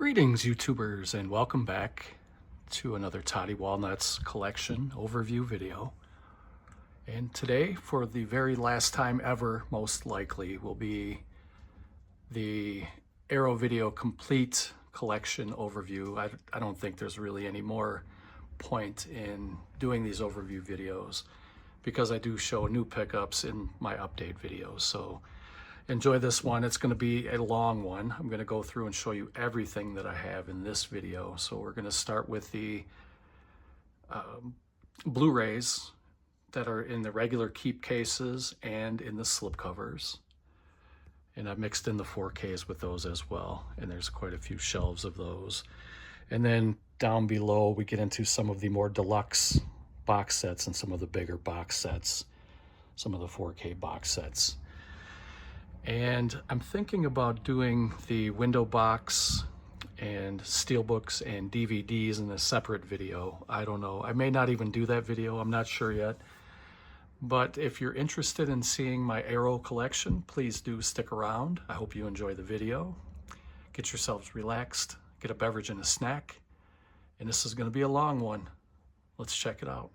Greetings, YouTubers, and welcome back to another Toddy Walnuts collection overview video. And today, for the very last time ever, most likely, will be the Arrow Video Complete collection overview. I don't think there's really any more point in doing these overview videos because I do show new pickups in my update videos. So enjoy this one. It's going to be a long one. I'm going to go through and show you everything that I have in this video. So we're going to start with the Blu-rays that are in the regular keep cases and in the slipcovers. And I've mixed in the 4Ks with those as well. And there's quite a few shelves of those. And then down below, we get into some of the more deluxe box sets and some of the bigger box sets, some of the 4K box sets. And I'm thinking about doing the window box and Steelbooks and DVDs in a separate video. I don't know. I may not even do that video. I'm not sure yet. But if you're interested in seeing my Arrow collection, please do stick around. I hope you enjoy the video. Get yourselves relaxed, get a beverage and a snack. And this is going to be a long one. Let's check it out.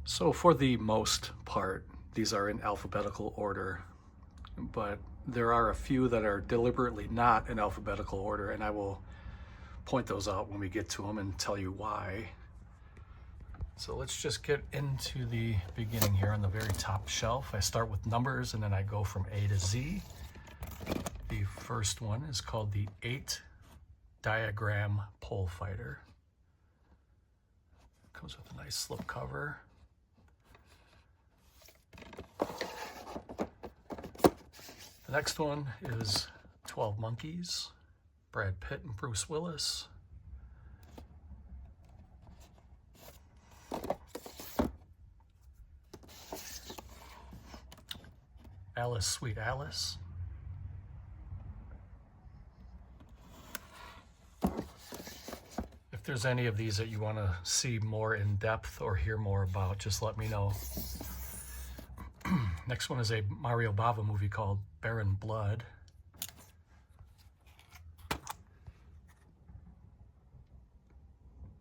So for the most part, these are in alphabetical order, but there are a few that are deliberately not in alphabetical order, and I will point those out when we get to them and tell you why. So let's just get into the beginning here on the very top shelf. I start with numbers and then I go from A to Z. The first one is called the 8 Diagram Pole Fighter. Comes with a nice slipcover. The next one is 12 Monkeys, Brad Pitt and Bruce Willis. Alice, Sweet Alice. If there's any of these that you want to see more in depth or hear more about, just let me know. Next one is a Mario Bava movie called Baron Blood.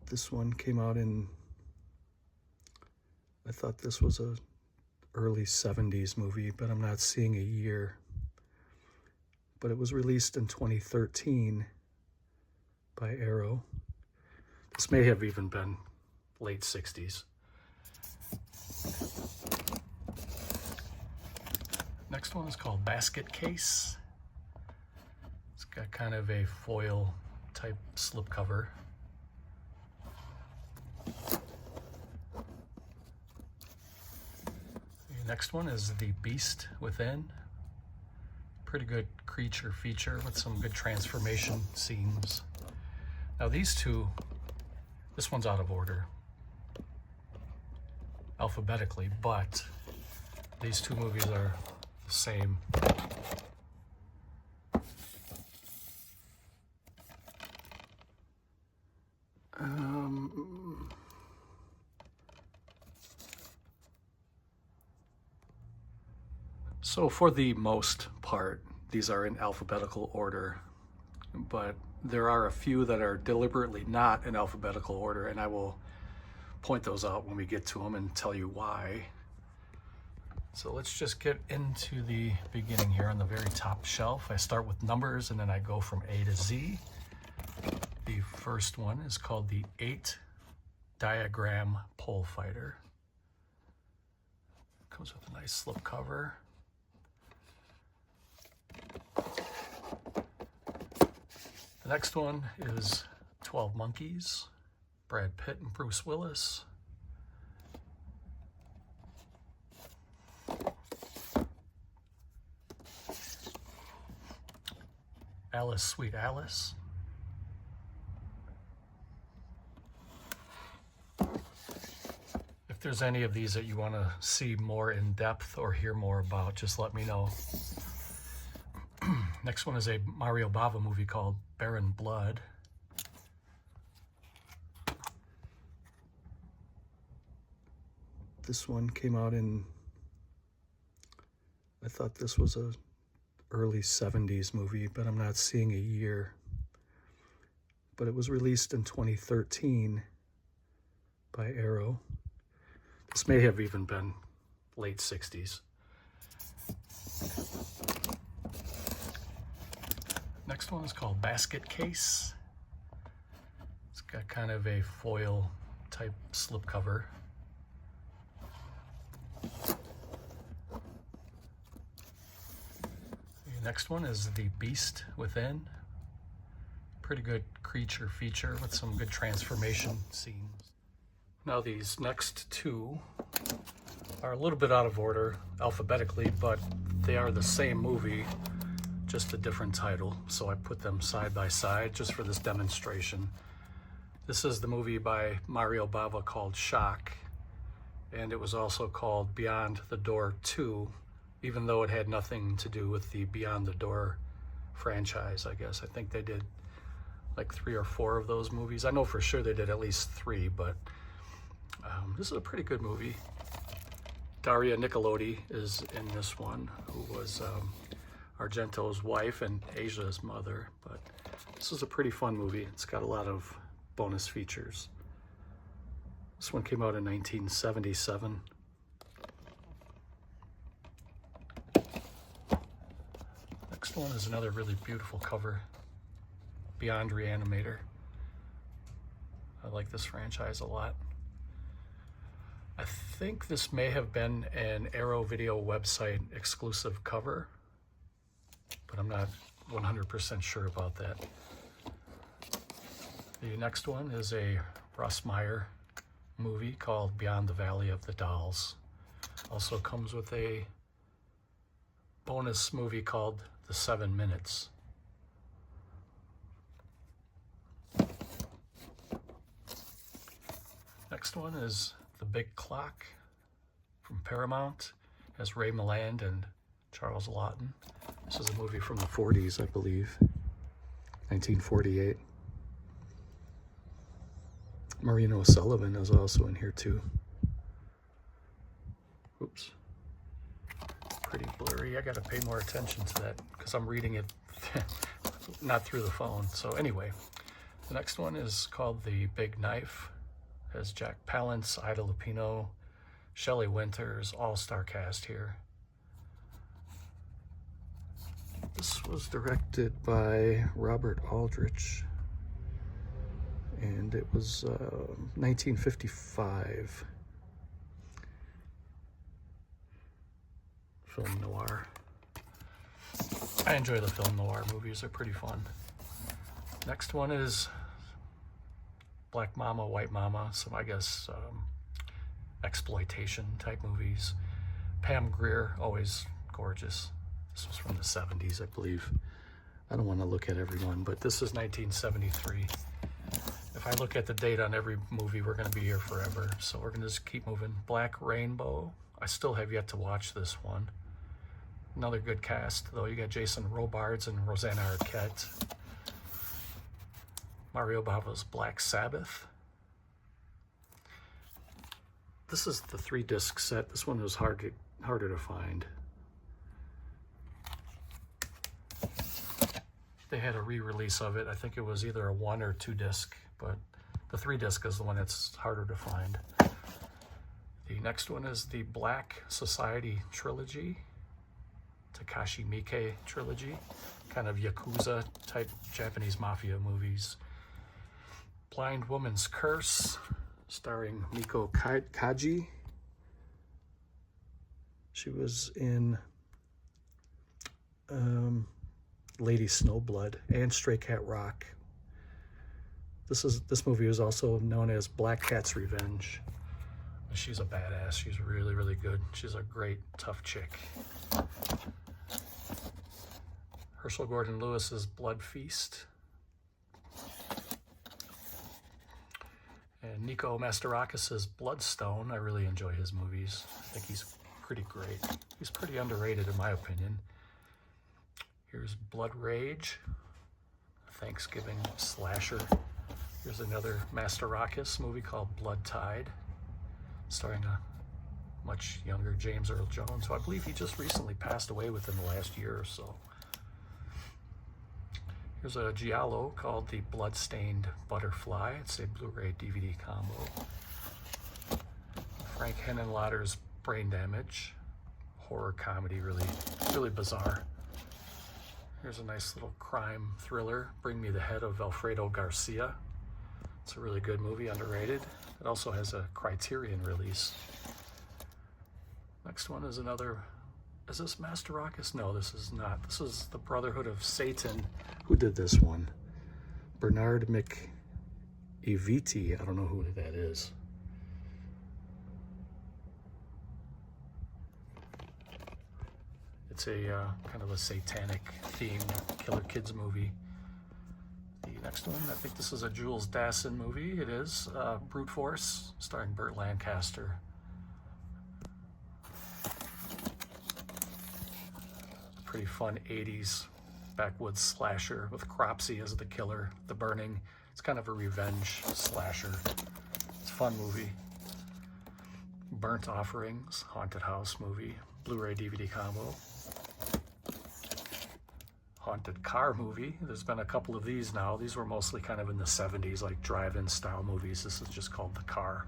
This one came out in, I thought this was a early 70s movie, but I'm not seeing a year. But it was released in 2013 by Arrow. This may have even been late 60s. Next one is called Basket Case. It's got kind of a foil type slipcover. The next one is The Beast Within. Pretty good creature feature with some good transformation scenes. Now these two, this one's out of order alphabetically, but these two movies are the same. So for the most part, these are in alphabetical order, but there are a few that are deliberately not in alphabetical order, and I will point those out when we get to them and tell you why. So let's just get into the beginning here on the very top shelf. I start with numbers and then I go from A to Z. The first one is called the 8 Diagram Pole Fighter. Comes with a nice slipcover. The next one is 12 Monkeys, Brad Pitt and Bruce Willis. Alice, Sweet Alice. If there's any of these that you want to see more in depth or hear more about, just let me know. Next one is a Mario Bava movie called Barren Blood. This one came out in, I thought this was a early 70s movie, but I'm not seeing a year. But it was released in 2013 by Arrow. This may have even been late 60s. Next one is called Basket Case. It's got kind of a foil type slipcover. The next one is The Beast Within. Pretty good creature feature with some good transformation scenes. Now these next two are a little bit out of order alphabetically, but they are the same movie, just a different title. So I put them side by side just for this demonstration. This is the movie by Mario Bava called Shock, and it was also called Beyond the Door 2, even though it had nothing to do with the Beyond the Door franchise, I guess. I think they did like 3 or 4 of those movies. I know for sure they did at least 3, but this is a pretty good movie. Daria Nicolodi is in this one, who was Argento's wife and Asia's mother, but this is a pretty fun movie. It's got a lot of bonus features. This one came out in 1977. Next one is another really beautiful cover, Beyond Reanimator. I like this franchise a lot. I think this may have been an Arrow Video website exclusive cover, but I'm not 100% sure about that. The next one is a Russ Meyer movie called Beyond the Valley of the Dolls. Also comes with a bonus movie called The 7 Minutes. Next one is The Big Clock from Paramount. It has Ray Milland and Charles Laughton. This is a movie from the 40s, I believe, 1948. Maureen O'Sullivan is also in here too. Oops. Pretty blurry. I gotta pay more attention to that because I'm reading it not through the phone. So anyway, the next one is called The Big Knife. It has Jack Palance, Ida Lupino, Shelley Winters, all-star cast here. This was directed by Robert Aldrich, and it was 1955 film noir. I enjoy the film noir movies, they're pretty fun. Next one is Black Mama, White Mama, some, I guess, exploitation type movies. Pam Grier, always gorgeous. This was from the 70s, I believe. I don't want to look at everyone, but this is 1973. If I look at the date on every movie, we're going to be here forever. So we're going to just keep moving. Black Rainbow. I still have yet to watch this one. Another good cast, though. You got Jason Robards and Rosanna Arquette. Mario Bava's Black Sabbath. This is the 3-disc set. This one was harder to find. They had a re-release of it. I think it was either a 1 or 2-disc, but the 3-disc is the one that's harder to find. The next one is the Black Society trilogy, Takashi Miike trilogy, kind of Yakuza type Japanese mafia movies. Blind Woman's Curse, starring Miko Kaji. She was in Lady Snowblood and Stray Cat Rock. This movie is also known as Black Cat's Revenge. She's a badass. She's really, really good. She's a great, tough chick. Herschel Gordon Lewis's Blood Feast. And Nico Mastorakis' Bloodstone. I really enjoy his movies. I think he's pretty great. He's pretty underrated in my opinion. Here's Blood Rage, a Thanksgiving slasher. Here's another Mastorakis movie called Blood Tide, starring a much younger James Earl Jones, who I believe he just recently passed away within the last year or so. Here's a giallo called The Bloodstained Butterfly. It's a Blu-ray DVD combo. Frank Henenlotter's Brain Damage, horror comedy, really bizarre. Here's a nice little crime thriller, Bring Me the Head of Alfredo Garcia. It's a really good movie, underrated. It also has a Criterion release. Next one is another, is this Mastorakis? No, this is not. This is the Brotherhood of Satan. Who did this one? Bernard McEviti. I don't know who that is. It's a kind of a satanic themed killer kids movie. The next one, I think this is a Jules Dassin movie. It is Brute Force, starring Burt Lancaster. Pretty fun 80s backwoods slasher with Cropsey as the killer, The Burning. It's kind of a revenge slasher. It's a fun movie. Burnt Offerings, haunted house movie, Blu-ray DVD combo. Haunted car movie. There's been a couple of these now. These were mostly kind of in the 70s, like drive-in style movies. This is just called The Car.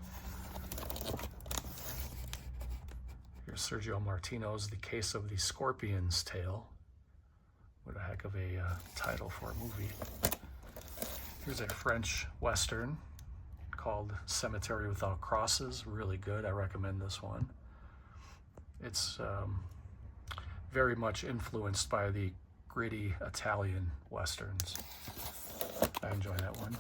Here's Sergio Martino's The Case of the Scorpion's Tail. What a heck of a title for a movie. Here's a French Western called Cemetery Without Crosses. Really good. I recommend this one. It's very much influenced by the gritty Italian Westerns. I enjoy that one.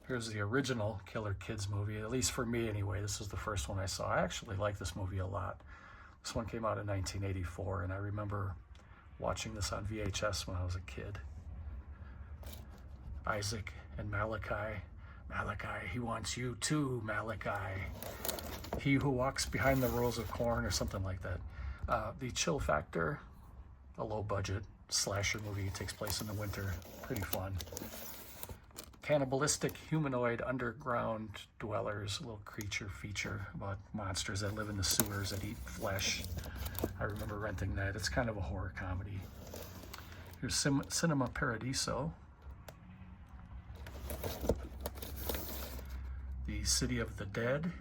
Here's the original Killer Kids movie, at least for me anyway. This is the first one I saw. I actually like this movie a lot. This one came out in 1984, and I remember watching this on VHS when I was a kid. Isaac and Malachi. Malachi, he wants you too, Malachi. He who walks behind the rows of corn, or something like that. The Chill Factor, a low-budget slasher movie. It takes place in the winter. Pretty fun. Cannibalistic humanoid underground dwellers, a little creature feature about monsters that live in the sewers that eat flesh. I remember renting that. It's kind of a horror comedy. Here's Cinema Paradiso. The City of the Dead.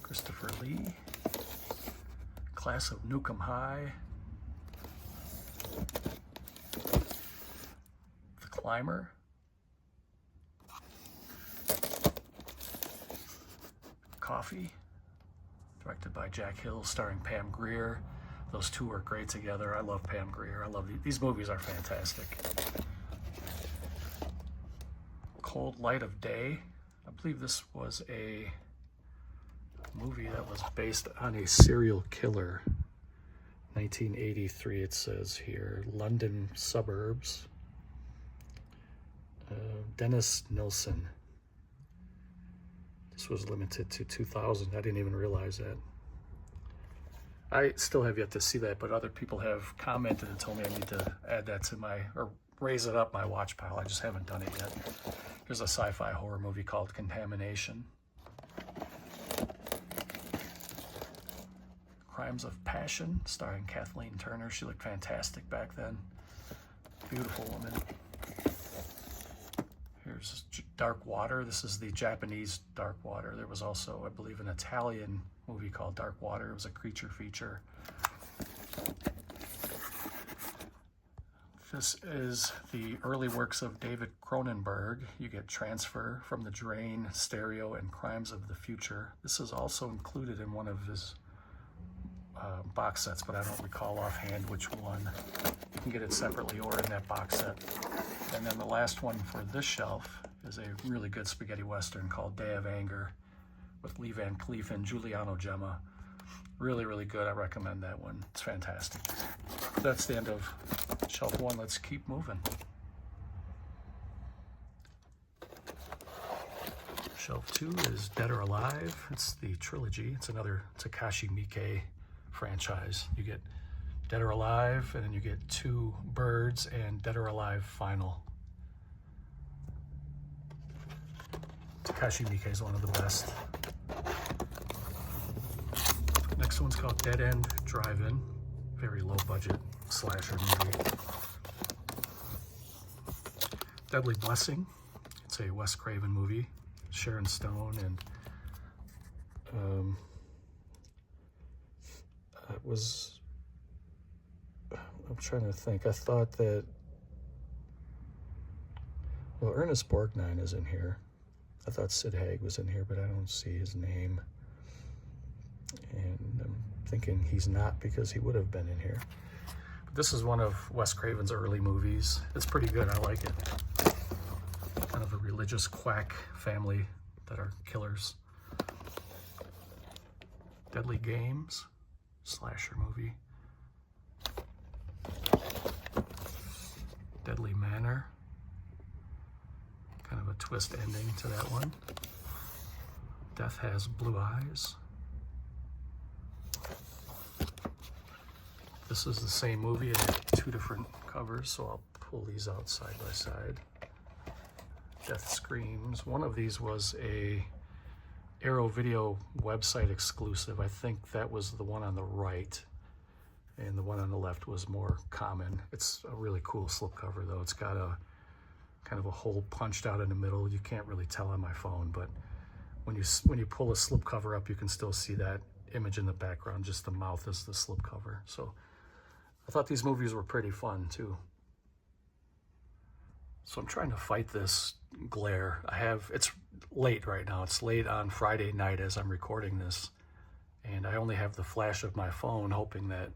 Christopher Lee. Class of Nukem High. The Climber. Coffee, directed by Jack Hill, starring Pam Grier. Those two are great together. I love Pam Grier. I love these movies are fantastic. Cold Light of Day. I believe this was a movie that was based on a serial killer. 1983 it says here. London suburbs. Dennis Nilsson. This was limited to 2,000. I didn't even realize that. I still have yet to see that, but other people have commented and told me I need to add that to my, or raise it up my watch pile. I just haven't done it yet. Here's a sci-fi horror movie called Contamination. Crimes of Passion, starring Kathleen Turner. She looked fantastic back then. Beautiful woman. Here's Dark Water. This is the Japanese Dark Water. There was also, I believe, an Italian movie called Dark Water. It was a creature feature. This is the early works of David Cronenberg. You get Transfer, From the Drain, Stereo, and Crimes of the Future. This is also included in one of his box sets, but I don't recall offhand which one. You can get it separately or in that box set. And then the last one for this shelf is a really good spaghetti western called Day of Anger with Lee Van Cleef and Giuliano Gemma. Really, really good. I recommend that one. It's fantastic. That's the end of shelf one. Let's keep moving. Shelf 2 is Dead or Alive. It's the trilogy. It's another Takashi Miike franchise. You get Dead or Alive, and then you get Two Birds and Dead or Alive Final. Takashi Miike is one of the best. Next one's called Dead End Drive-In. Very low budget slasher movie. Deadly Blessing. It's a Wes Craven movie. Sharon Stone and it was, I'm trying to think. I thought that, well, Ernest Borgnine is in here. I thought Sid Haig was in here, but I don't see his name. And I'm thinking he's not because he would have been in here. But this is one of Wes Craven's early movies. It's pretty good. I like it. Kind of a religious quack family that are killers. Deadly Games, slasher movie. Deadly Manor, kind of a twist ending to that one. Death Has Blue Eyes. This is the same movie. I have two different covers, so I'll pull these out side by side. Death Screams. One of these was a Arrow Video website exclusive. I think that was the one on the right, and the one on the left was more common. It's a really cool slipcover, though. It's got a kind of a hole punched out in the middle. You can't really tell on my phone, but when you pull a slipcover up, you can still see that image in the background. Just the mouth is the slipcover. So I thought these movies were pretty fun too. So I'm trying to fight this glare. It's late right now. It's late on Friday night as I'm recording this. And I only have the flash of my phone, hoping that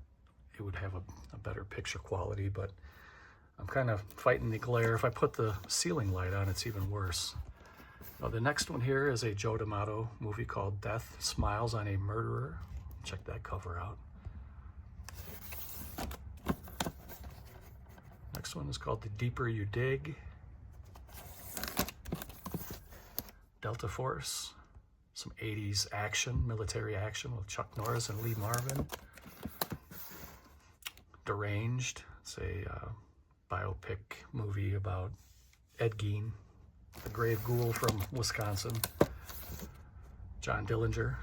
it would have a better picture quality, but I'm kind of fighting the glare. If I put the ceiling light on, it's even worse. Now, the next one here is a Joe D'Amato movie called Death Smiles on a Murderer. Check that cover out. Next one is called The Deeper You Dig. Delta Force, some 80s action, military action with Chuck Norris and Lee Marvin. Deranged, it's a biopic movie about Ed Gein, the grave ghoul from Wisconsin. John Dillinger,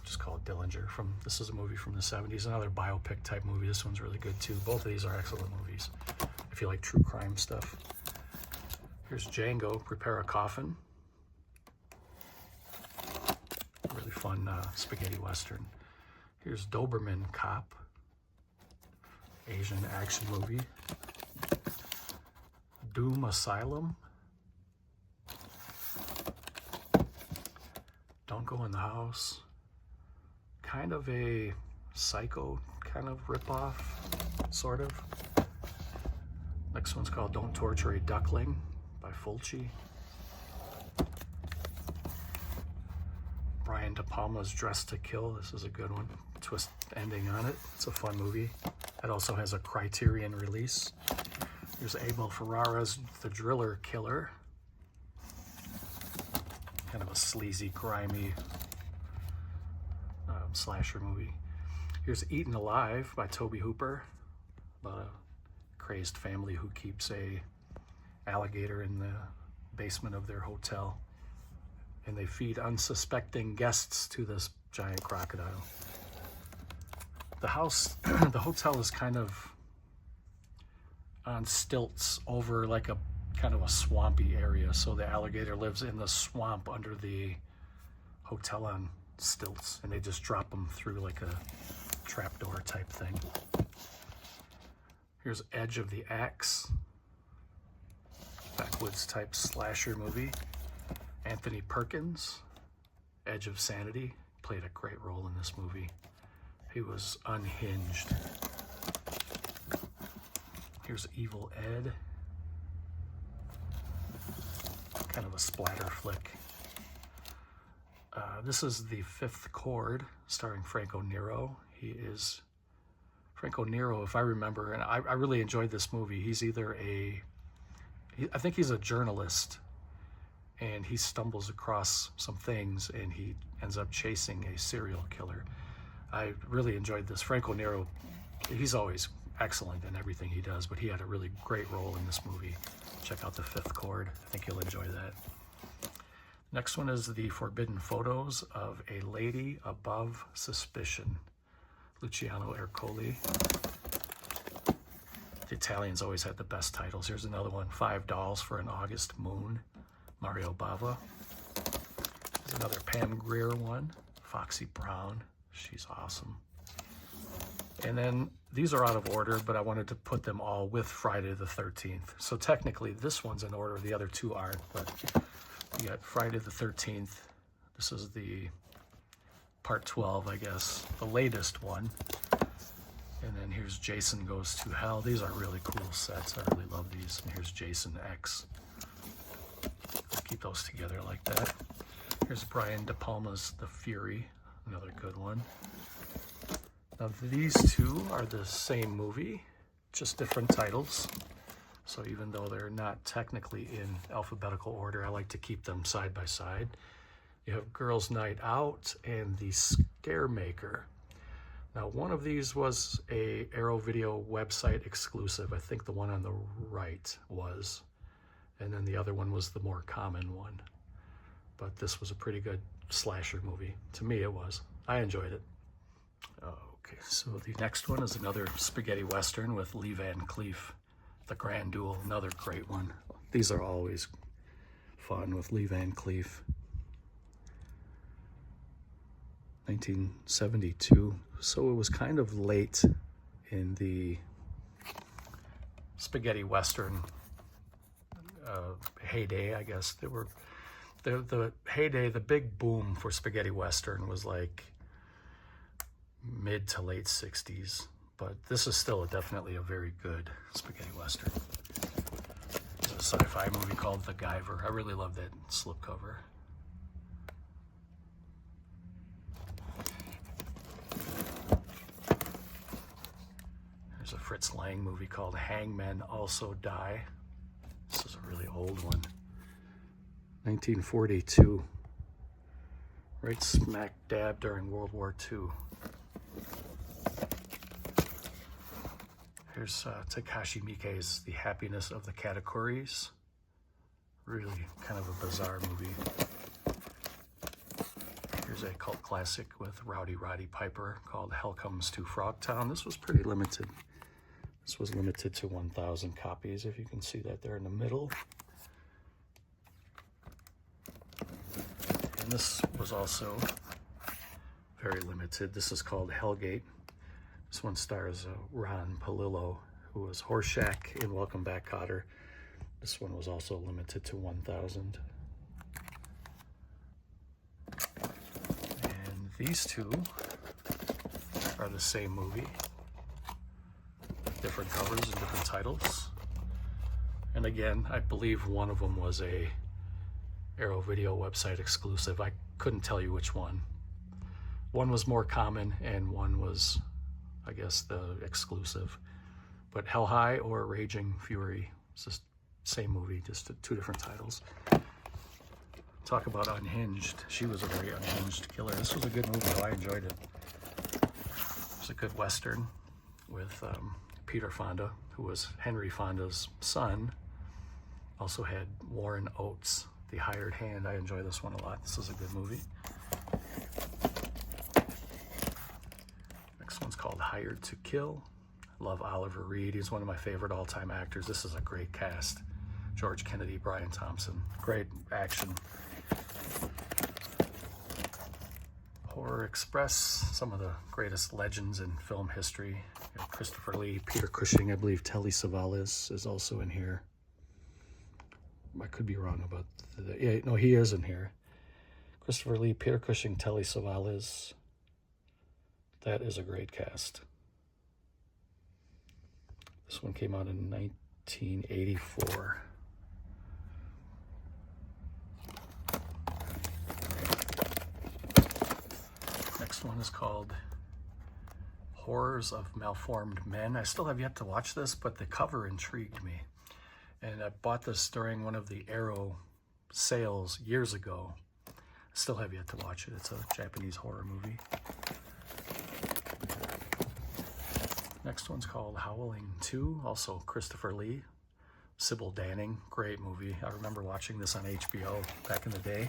just call it Dillinger. This is a movie from the 70s, another biopic type movie. This one's really good too. Both of these are excellent movies if you like true crime stuff. Here's Django, Prepare a Coffin. Really fun spaghetti western. Here's Doberman Cop, Asian action movie. Doom Asylum. Don't Go in the House. Kind of a Psycho kind of ripoff, sort of. Next one's called Don't Torture a Duckling by Fulci. Brian De Palma's Dressed to Kill. This is a good one. Twist ending on it. It's a fun movie. It also has a Criterion release. Here's Abel Ferrara's The Driller Killer. Kind of a sleazy, grimy slasher movie. Here's Eaten Alive by Tobe Hooper, about a crazed family who keeps a alligator in the basement of their hotel, and they feed unsuspecting guests to this giant crocodile. The hotel is kind of on stilts over like a kind of a swampy area, so the alligator lives in the swamp under the hotel on stilts, and they just drop them through like a trapdoor type thing. Here's Edge of the Axe, backwoods type slasher movie. Anthony Perkins, Edge of Sanity, played a great role in this movie. He was unhinged. Here's Evil Ed, kind of a splatter flick. This is The Fifth Chord, starring Franco Nero. Franco Nero, if I remember, and I really enjoyed this movie. He's either I think he's a journalist, and he stumbles across some things and he ends up chasing a serial killer. I really enjoyed this. Franco Nero, he's always excellent in everything he does, but he had a really great role in this movie. Check out The Fifth Chord. I think you'll enjoy that. Next one is The Forbidden Photos of a Lady Above Suspicion, Luciano Ercoli. The Italians always had the best titles. Here's another one, Five Dolls for an August Moon, Mario Bava. There's another Pam Grier one, Foxy Brown. She's awesome. And then these are out of order, but I wanted to put them all with Friday the 13th. So technically this one's in order, the other two aren't, but you got Friday the 13th. This is the part 12, I guess, the latest one. And then here's Jason Goes to Hell. These are really cool sets. I really love these. And here's Jason X. Let's keep those together like that. Here's Brian De Palma's The Fury, another good one. Now these two are the same movie, just different titles. So even though they're not technically in alphabetical order, I like to keep them side by side. You have Girls' Night Out and The Scaremaker. Now one of these was a Arrow Video website exclusive. I think the one on the right was. And then the other one was the more common one. But this was a pretty good slasher movie. To me it was. I enjoyed it. Okay, so the next one is another spaghetti western with Lee Van Cleef, The Grand Duel, another great one. These are always fun with Lee Van Cleef. 1972, so it was kind of late in the spaghetti western heyday, I guess. The heyday, the big boom for spaghetti western was like mid to late 60s, but this is still definitely a very good spaghetti western. There's a sci-fi movie called The Guyver. I really love that slipcover. There's a Fritz Lang movie called Hangmen Also Die. This is a really old one. 1942. Right smack dab during World War II. Here's Takashi Miike's The Happiness of the Katakuris. Really kind of a bizarre movie. Here's a cult classic with Rowdy Roddy Piper called Hell Comes to Frogtown. This was pretty limited. This was limited to 1,000 copies, if you can see that there in the middle. And this was also very limited. This is called Hellgate. This one stars Ron Palillo, who was Horshack in Welcome Back, Kotter. This one was also limited to 1,000. And these two are the same movie, different covers and different titles. And again, I believe one of them was a Arrow Video website exclusive. I couldn't tell you which one. One was more common and one was, I guess, the exclusive. But Hell High or Raging Fury, it's just same movie, just two different titles. Talk about unhinged. She was a very unhinged killer. This was a good movie, though. I enjoyed it. It was a good Western with Peter Fonda, who was Henry Fonda's son. Also had Warren Oates, The Hired Hand. I enjoy this one a lot. This is a good movie. Next one's called Hired to Kill. Love Oliver Reed. He's one of my favorite all-time actors. This is a great cast. George Kennedy, Brian Thompson. Great action. Horror Express. Some of the greatest legends in film history. Christopher Lee, Peter Cushing. I believe Telly Savalas is also in here. I could be wrong about that. Yeah, no, he is in here. Christopher Lee, Peter Cushing, Telly Savalas. That is a great cast. This one came out in 1984. Next one is called Horrors of Malformed Men. I still have yet to watch this, but the cover intrigued me. And I bought this during one of the Arrow sales years ago. Still have yet to watch it. It's a Japanese horror movie. Next one's called Howling 2, also Christopher Lee. Sybil Danning, great movie. I remember watching this on HBO back in the day.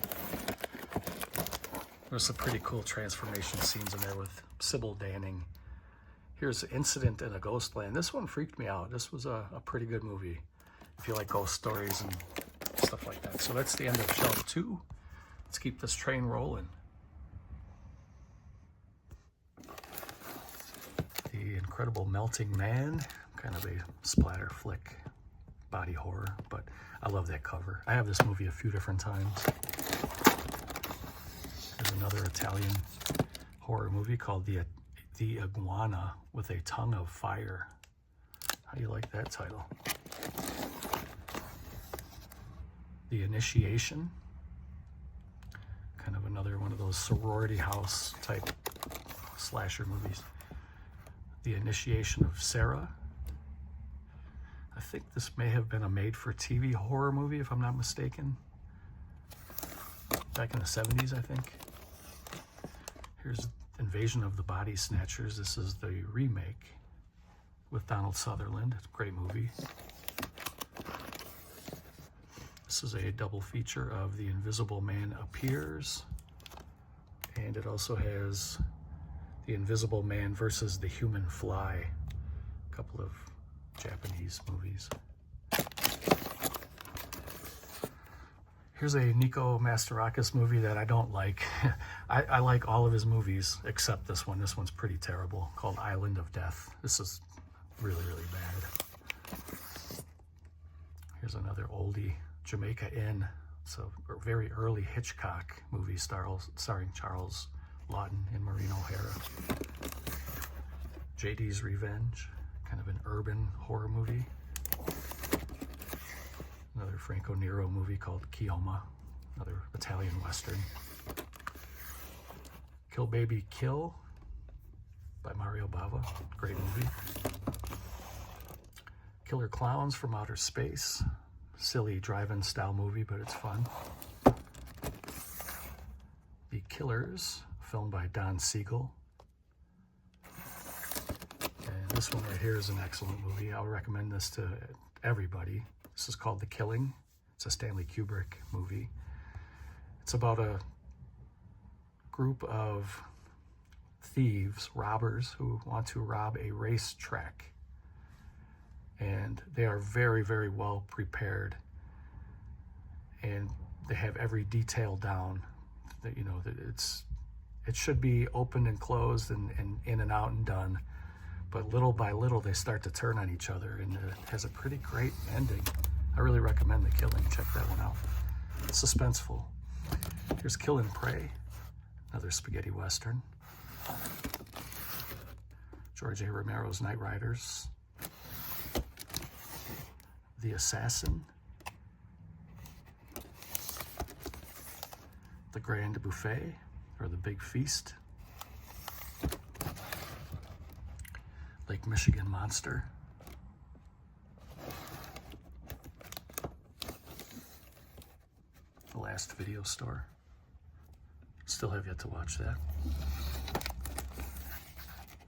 There's some pretty cool transformation scenes in there with Sybil Danning. Here's Incident in a Ghostland. This one freaked me out. This was a pretty good movie if you like ghost stories and stuff like that. So that's the end of shelf 2. Let's keep this train rolling. The Incredible Melting Man, kind of a splatter flick, body horror, but I love that cover. I have this movie a few different times. There's another Italian horror movie called The Iguana with a Tongue of Fire. How do you like that title? The Initiation, kind of another one of those sorority house type slasher movies. The Initiation of Sarah. I think this may have been a made-for-TV horror movie, if I'm not mistaken. Back in the 70s, I think. Here's Invasion of the Body Snatchers. This is the remake with Donald Sutherland. It's a great movie. This is a double feature of The Invisible Man Appears. And it also has The Invisible Man versus the Human Fly. A couple of Japanese movies. Here's a Nico Mastorakis movie that I don't like. I like all of his movies except this one. This one's pretty terrible, called Island of Death. This is really, really bad. Here's another oldie, Jamaica Inn. It's a very early Hitchcock movie starring Charles Lawton and Maureen O'Hara. JD's Revenge, kind of an urban horror movie. Another Franco Nero movie called Chioma, another Italian Western. Kill Baby Kill by Mario Bava, great movie. Killer Clowns from Outer Space, silly drive-in style movie, but it's fun. The Killers, filmed by Don Siegel. And this one right here is an excellent movie. I would recommend this to everybody. This is called The Killing. It's a Stanley Kubrick movie. It's about a group of thieves, robbers, who want to rob a racetrack. And they are very, very well prepared. And they have every detail down. That, you know, that it should be opened and closed and in and out and done. But little by little, they start to turn on each other, and it has a pretty great ending. I really recommend The Killing. Check that one out. It's suspenseful. Here's Kill and Pray, another spaghetti western. George A. Romero's Night Riders. The Assassin. The Grand Buffet, or The Big Feast. Lake Michigan Monster. The Last Video Store. Still have yet to watch that.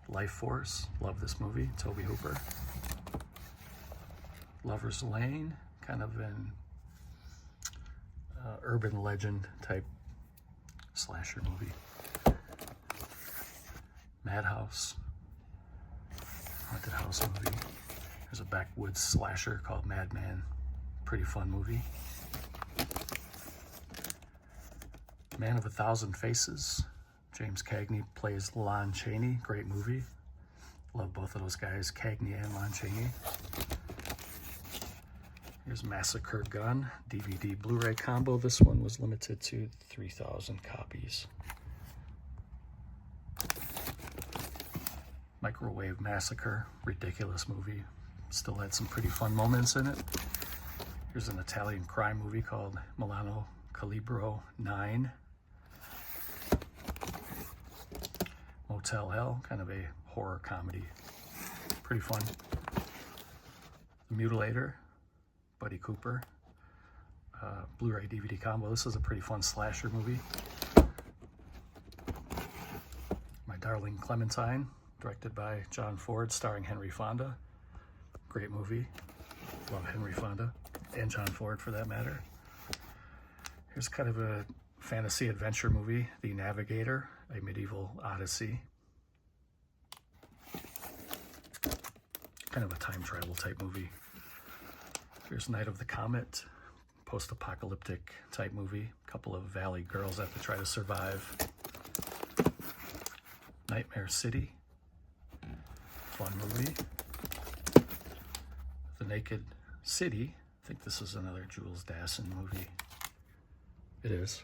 Life Force, love this movie, Tobe Hooper. Lover's Lane, kind of an urban legend type slasher movie. Madhouse, haunted house movie. There's a backwoods slasher called Madman, pretty fun movie. Man of a Thousand Faces, James Cagney plays Lon Chaney, great movie. Love both of those guys, Cagney and Lon Chaney. Here's Massacre Gun, DVD Blu-ray combo. This one was limited to 3,000 copies. Microwave Massacre, ridiculous movie. Still had some pretty fun moments in it. Here's an Italian crime movie called Milano Calibro 9. Motel Hell, kind of a horror comedy. Pretty fun. The Mutilator, Buddy Cooper. Blu-ray DVD combo. This is a pretty fun slasher movie. My Darling Clementine, directed by John Ford, starring Henry Fonda. Great movie. Love Henry Fonda and John Ford for that matter. Here's kind of a fantasy adventure movie, The Navigator, a medieval odyssey. Kind of a time travel type movie. Here's Night of the Comet, post-apocalyptic type movie. A couple of valley girls have to try to survive. Nightmare City, fun movie. The Naked City, I think this is another Jules Dassin movie. It is.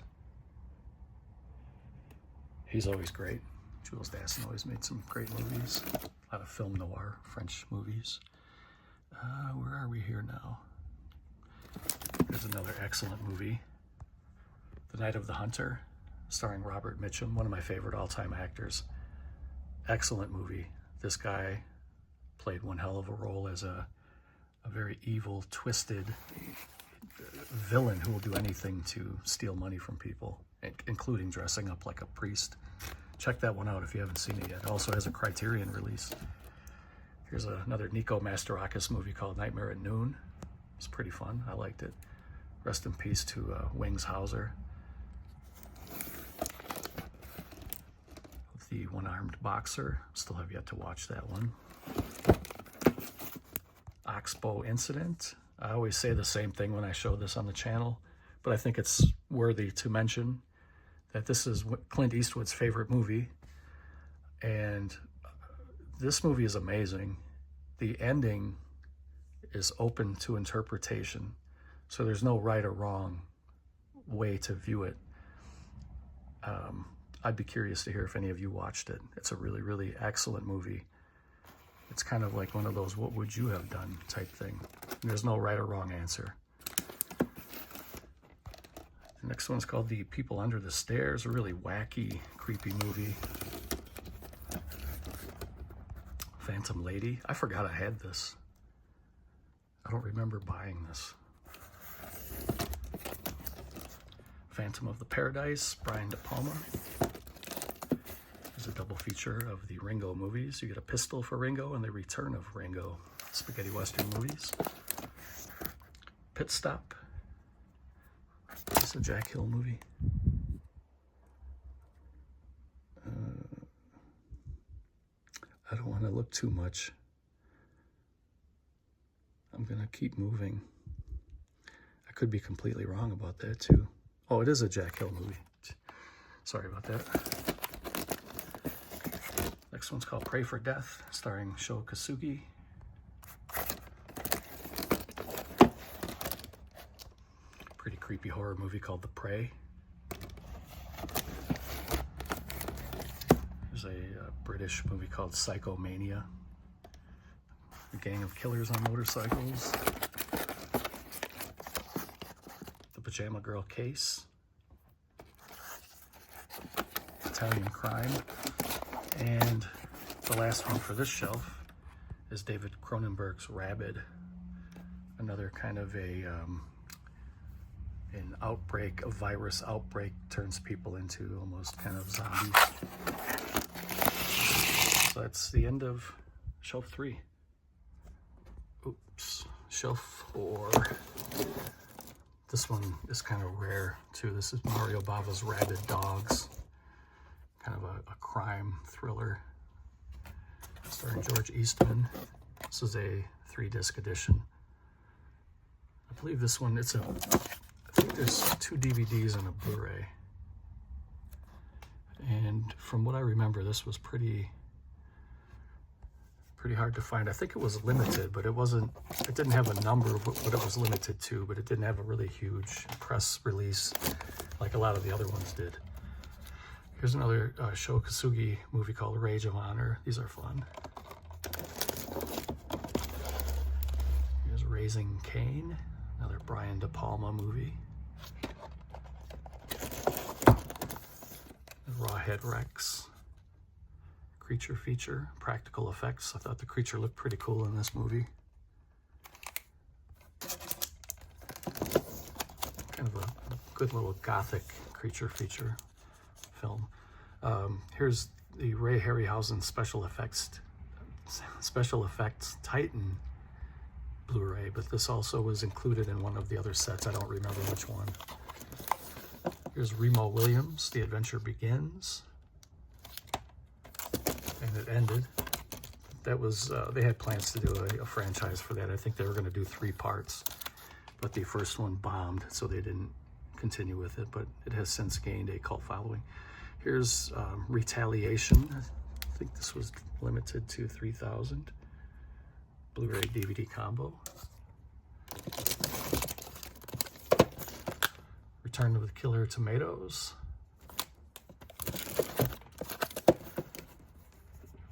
He's always great. Jules Dassin always made some great movies. A lot of film noir, French movies. Where are we here now? There's another excellent movie. The Night of the Hunter, starring Robert Mitchum, one of my favorite all-time actors. Excellent movie. This guy played one hell of a role as a very evil, twisted villain who will do anything to steal money from people, including dressing up like a priest. Check that one out if you haven't seen it yet. It also has a Criterion release. Here's another Nico Mastorakis movie called Nightmare at Noon. It's pretty fun. I liked it. Rest in peace to Wings Hauser. The One-Armed Boxer. Still have yet to watch that one. Oxbow Incident. I always say the same thing when I show this on the channel, but I think it's worthy to mention that this is Clint Eastwood's favorite movie, and this movie is amazing. The ending is open to interpretation, so there's no right or wrong way to view it. I'd be curious to hear if any of you watched it. It's a really, really excellent movie. It's kind of like one of those what would you have done type thing. There's no right or wrong answer. The next one's called The People Under the Stairs, a really wacky, creepy movie. Phantom Lady. I forgot I had this. I don't remember buying this. Phantom of the Paradise, Brian De Palma. There's a double feature of the Ringo movies. You get a pistol for Ringo and the return of Ringo. Spaghetti Western movies. Pit Stop. Is this a Jack Hill movie? I don't want to look too much. I'm going to keep moving. I could be completely wrong about that too. Oh, it is a Jack Hill movie. Sorry about that. Next one's called Pray for Death, starring Sho Kosugi. Pretty creepy horror movie called The Prey. There's a British movie called Psychomania. A gang of killers on motorcycles. The Pajama Girl Case. Italian Crime. And the last one for this shelf is David Cronenberg's Rabid. Another kind of an outbreak, a virus outbreak turns people into almost kind of zombies. So that's the end of shelf 3. Oops, shelf 4. This one is kind of rare too. This is Mario Bava's Rabid Dogs. Kind of a crime thriller starring George Eastman. This is a 3-disc edition. I believe this one, I think there's 2 DVDs and a Blu-ray. And from what I remember, this was pretty hard to find. I think it was limited, but it didn't have a number of what it was limited to, but it didn't have a really huge press release like a lot of the other ones did. Here's another Sho Kosugi movie called Rage of Honor. These are fun. Here's Raising Cain, another Brian De Palma movie. Rawhead Rex. Creature feature, practical effects. I thought the creature looked pretty cool in this movie. good little gothic creature feature film. Here's the Ray Harryhausen special effects Titan Blu-ray, but this also was included in one of the other sets. I don't remember which one. Here's Remo Williams, The Adventure Begins, and it ended. That was, they had plans to do a franchise for that. I think they were going to do 3 parts, but the first one bombed, so they didn't continue with it, but it has since gained a cult following. Here's Retaliation. I think this was limited to 3,000. Blu-ray DVD combo. Return of the Killer Tomatoes.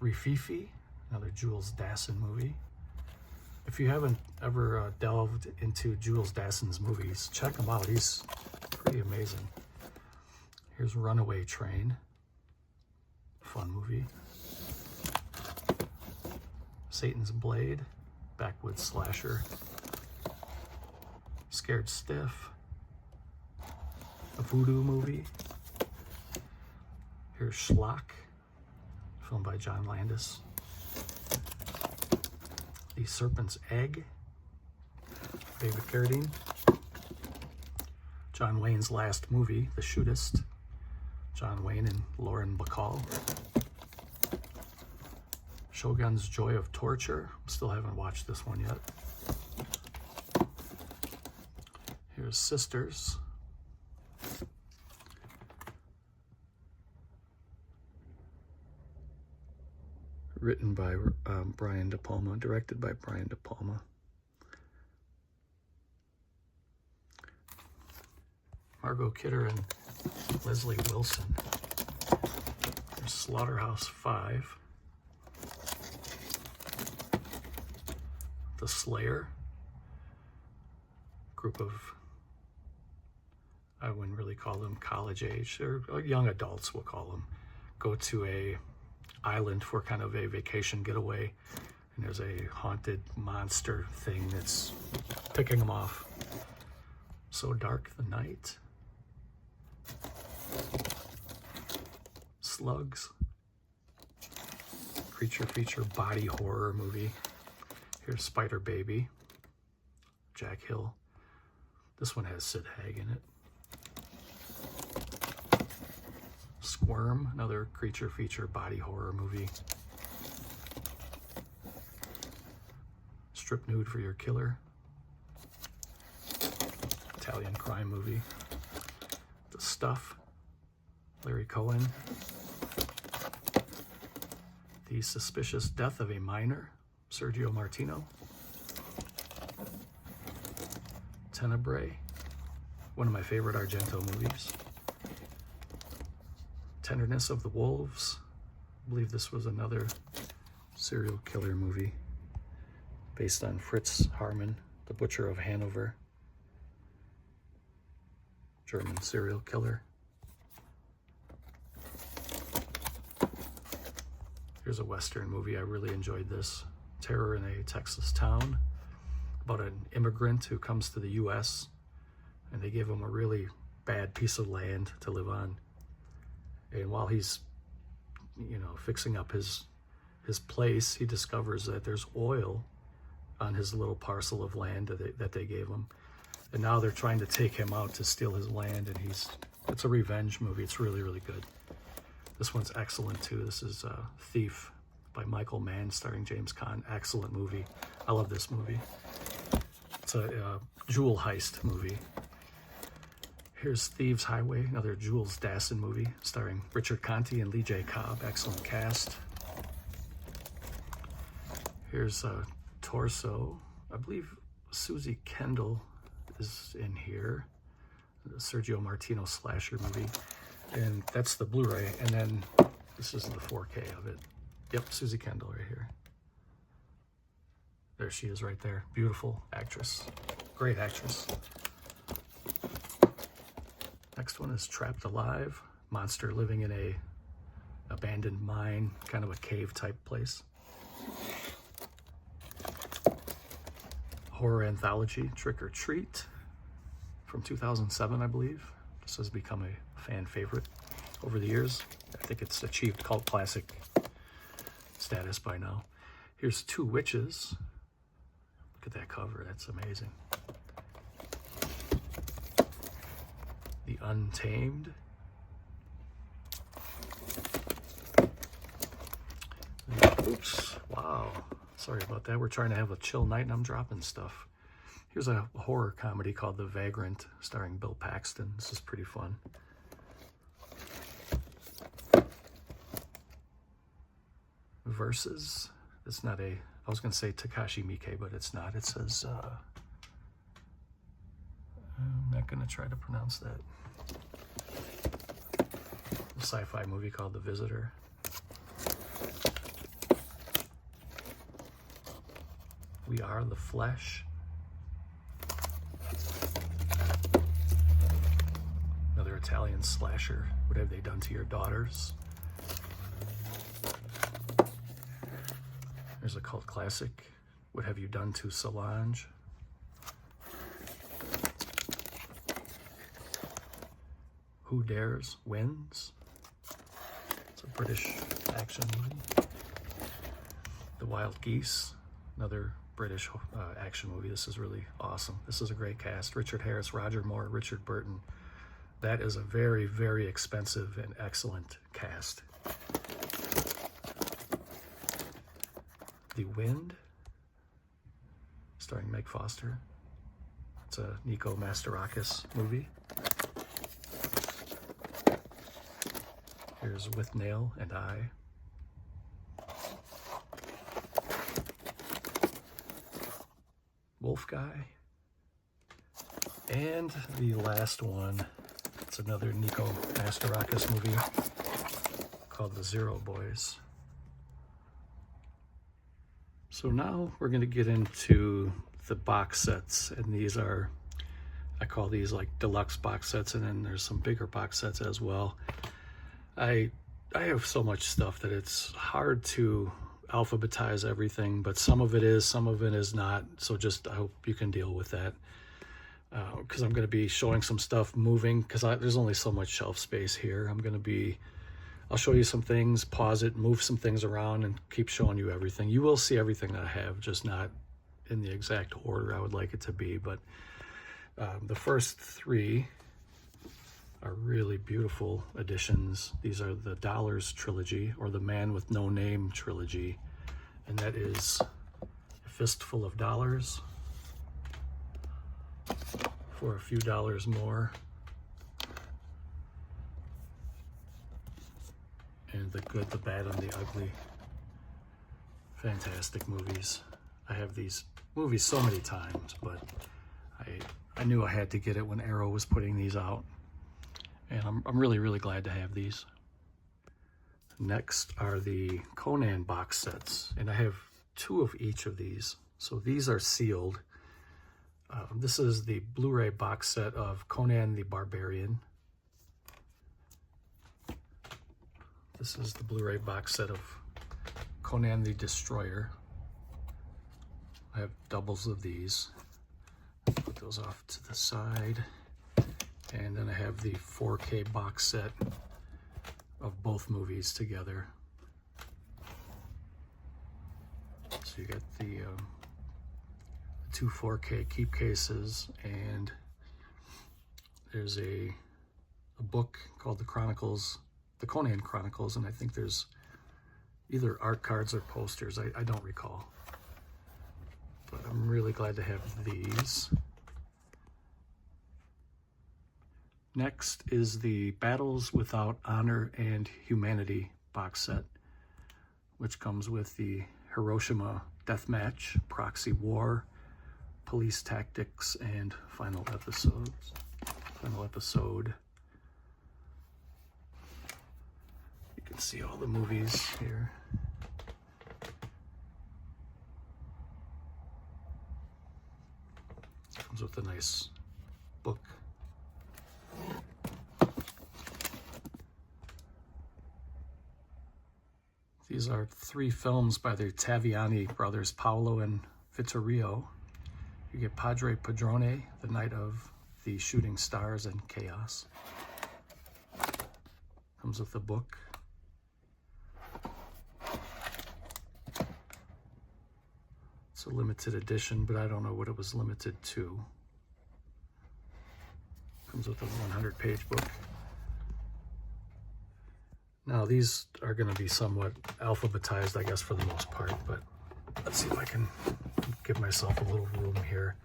Rififi, another Jules Dassin movie. If you haven't ever delved into Jules Dassin's movies, check him out. He's pretty amazing. Here's Runaway Train. Fun movie. Satan's Blade, backwoods slasher. Scared Stiff, a voodoo movie. Here's Schlock, filmed by John Landis. The Serpent's Egg, David Carradine. John Wayne's last movie, The Shootist, John Wayne and Lauren Bacall. Shogun's Joy of Torture. Still haven't watched this one yet. Here's Sisters. Written by Brian De Palma, directed by Brian De Palma. Margot Kidder and Leslie Wilson. There's Slaughterhouse 5. The Slayer, group of, I wouldn't really call them college age, or young adults we'll call them, go to a island for kind of a vacation getaway, and there's a haunted monster thing that's picking them off. So Dark the Night. Slugs, creature feature body horror movie. Here's Spider Baby, Jack Hill. This one has Sid Haig in it. Squirm, another creature feature body horror movie. Strip Nude for Your Killer, Italian crime movie. The Stuff, Larry Cohen. The Suspicious Death of a Minor, Sergio Martino. Tenebrae, one of my favorite Argento movies. Tenderness of the Wolves. I believe this was another serial killer movie based on Fritz Harman, the Butcher of Hanover. German serial killer. Here's a Western movie. I really enjoyed this. Terror in a Texas Town, about an immigrant who comes to the U.S. and they give him a really bad piece of land to live on. And while he's, fixing up his place, he discovers that there's oil on his little parcel of land that they gave him. And now they're trying to take him out to steal his land, and it's a revenge movie. It's really, really good. This one's excellent too. This is Thief by Michael Mann, starring James Caan. Excellent movie. I love this movie. It's a jewel heist movie. Here's Thieves Highway, another Jules Dassin movie, starring Richard Conte and Lee J. Cobb. Excellent cast. Here's Torso. I believe Susie Kendall is in here. The Sergio Martino slasher movie. And that's the Blu-ray. And then this is the 4K of it. Yep, Susie Kendall right here. There she is right there. Beautiful actress. Great actress. Next one is Trapped Alive. Monster living in a abandoned mine, kind of a cave type place. Horror anthology, Trick or Treat, from 2007, I believe. This has become a fan favorite over the years. I think it's achieved cult classic status by now. Here's Two Witches. Look at that cover, that's amazing. The Untamed. Oops, wow. Sorry about that. We're trying to have a chill night and I'm dropping stuff. Here's a horror comedy called The Vagrant, starring Bill Paxton. This is pretty fun. Versus. It's not a, I was going to say Takashi Miike, but it's not. It says, I'm not going to try to pronounce that. A sci-fi movie called The Visitor. We Are the Flesh. Another Italian slasher. What have they done to your daughters? There's a cult classic. What have you done to Solange? Who Dares Wins. It's a British action movie. The Wild Geese. Another British action movie. This is really awesome. This is a great cast. Richard Harris, Roger Moore, Richard Burton. That is a very, very expensive and excellent cast. The Wind, starring Meg Foster. It's a Nico Mastorakis movie. Here's With Nail and I. Wolf Guy. And the last one, it's another Nico Mastorakis movie called The Zero Boys. So now we're going to get into the box sets, and these are, I call these like deluxe box sets, and then there's some bigger box sets as well. I have so much stuff that it's hard to alphabetize everything, but some of it is not, so just I hope you can deal with that, because I'm going to be showing some stuff moving, because there's only so much shelf space here. I'll show you some things, pause it, move some things around, and keep showing you everything. You will see everything that I have, just not in the exact order I would like it to be. But the first three are really beautiful editions. These are the Dollars trilogy, or the Man with No Name trilogy. And that is A Fistful of Dollars for a few dollars more. And The Good, the Bad, and the Ugly. Fantastic movies. I have these movies so many times, but I knew I had to get it when Arrow was putting these out. And I'm really, really glad to have these. Next are the Conan box sets, and I have two of each of these. So these are sealed. This is the Blu-ray box set of Conan the Barbarian. This is the Blu-ray box set of Conan the Destroyer. I have doubles of these. Put those off to the side. And then I have the 4K box set of both movies together. So you got the two 4K keep cases, and there's a book called the Conan Chronicles, and I think there's either art cards or posters. I don't recall. But I'm really glad to have these. Next is the Battles Without Honor and Humanity box set, which comes with the Hiroshima Deathmatch, Proxy War, Police Tactics, and Final Episode. You can see all the movies here. Comes with a nice book. These are 3 films by the Taviani brothers, Paolo and Vittorio. You get Padre Padrone, The Night of the Shooting Stars and Chaos. Comes with a book. It's a limited edition, but I don't know what it was limited to. Comes with a 100-page book. Now these are going to be somewhat alphabetized, I guess, for the most part, but let's see if I can give myself a little room here.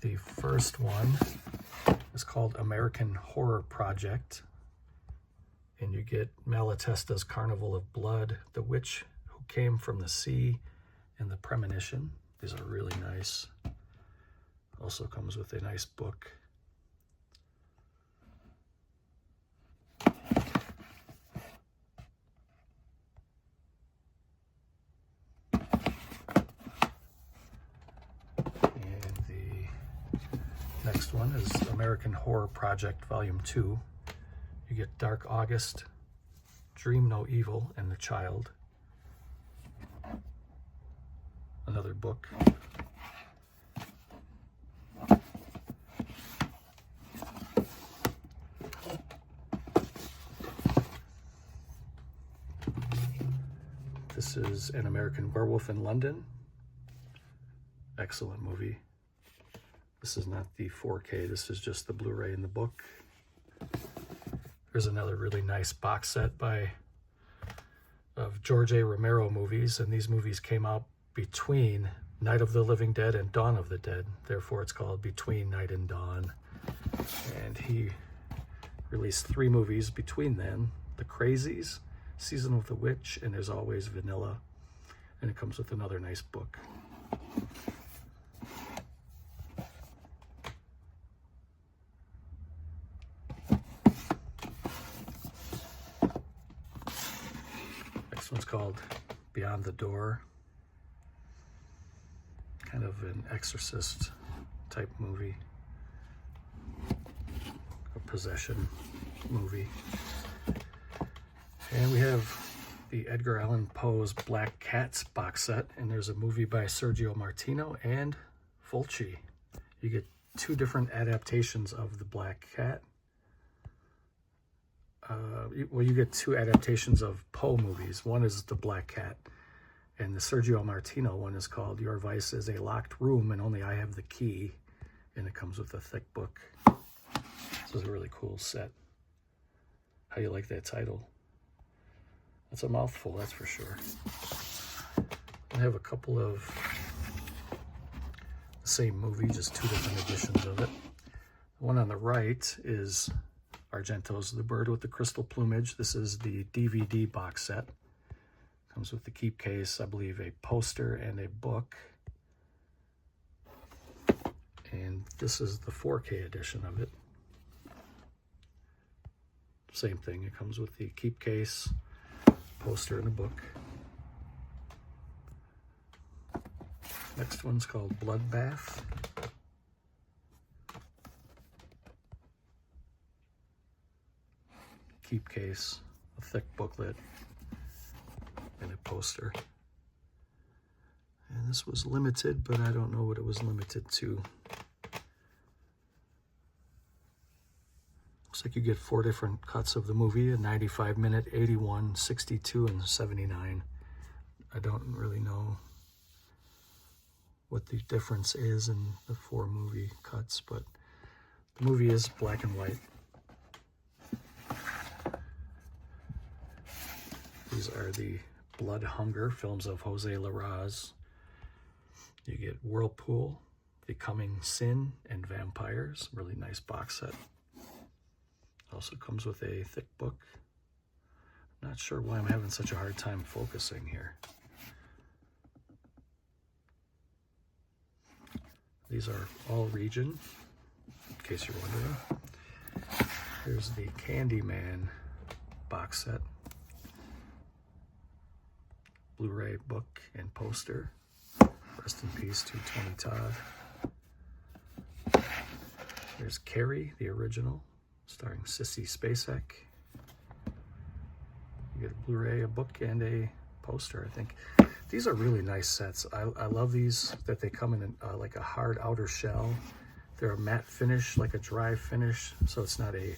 The first one is called American Horror Project, and you get Malatesta's Carnival of Blood, The Witch Who Came from the Sea, and The Premonition. These are really nice. Also comes with a nice book. Next one is American Horror Project Volume 2. You get Dark August, Dream No Evil, and The Child. Another book. This is An American Werewolf in London. Excellent movie. This is not the 4K, this is just the Blu-ray and the book. There's another really nice box set of George A. Romero movies, and these movies came out between Night of the Living Dead and Dawn of the Dead. Therefore, it's called Between Night and Dawn. And he released 3 movies between them: The Crazies, Season of the Witch, and There's Always Vanilla. And it comes with another nice book. This one's called Beyond the Door. Kind of an exorcist type movie. A possession movie. And we have the Edgar Allan Poe's Black Cats box set, and there's a movie by Sergio Martino and Fulci. You get 2 different adaptations of the Black Cat. Well, you get 2 adaptations of Poe movies. One is The Black Cat, and the Sergio Martino one is called Your Vice is a Locked Room and Only I Have the Key, and it comes with a thick book. This is a really cool set. How do you like that title? That's a mouthful, that's for sure. I have a couple of the same movie, just 2 different editions of it. The one on the right is Argento's The Bird with the Crystal Plumage. This is the DVD box set. Comes with the keep case, I believe a poster and a book. And this is the 4K edition of it. Same thing, it comes with the keep case, poster, and a book. Next one's called Bloodbath. Keep case, a thick booklet, and a poster. And this was limited, but I don't know what it was limited to. Looks like you get 4 different cuts of the movie: a 95-minute, 81, 62, and 79. I don't really know what the difference is in the 4 movie cuts, but the movie is black and white. These are the Blood Hunger films of Jose Larraz. You get Whirlpool, The Coming Sin, and Vampires. Really nice box set. Also comes with a thick book. Not sure why I'm having such a hard time focusing here. These are all region, in case you're wondering. Here's the Candyman box set. Blu-ray book and poster. Rest in peace to Tony Todd. There's Carrie, the original, starring Sissy Spacek. You get a Blu-ray, a book, and a poster, I think. These are really nice sets. I love these, that they come in like a hard outer shell. They're a matte finish, like a dry finish, so it's not a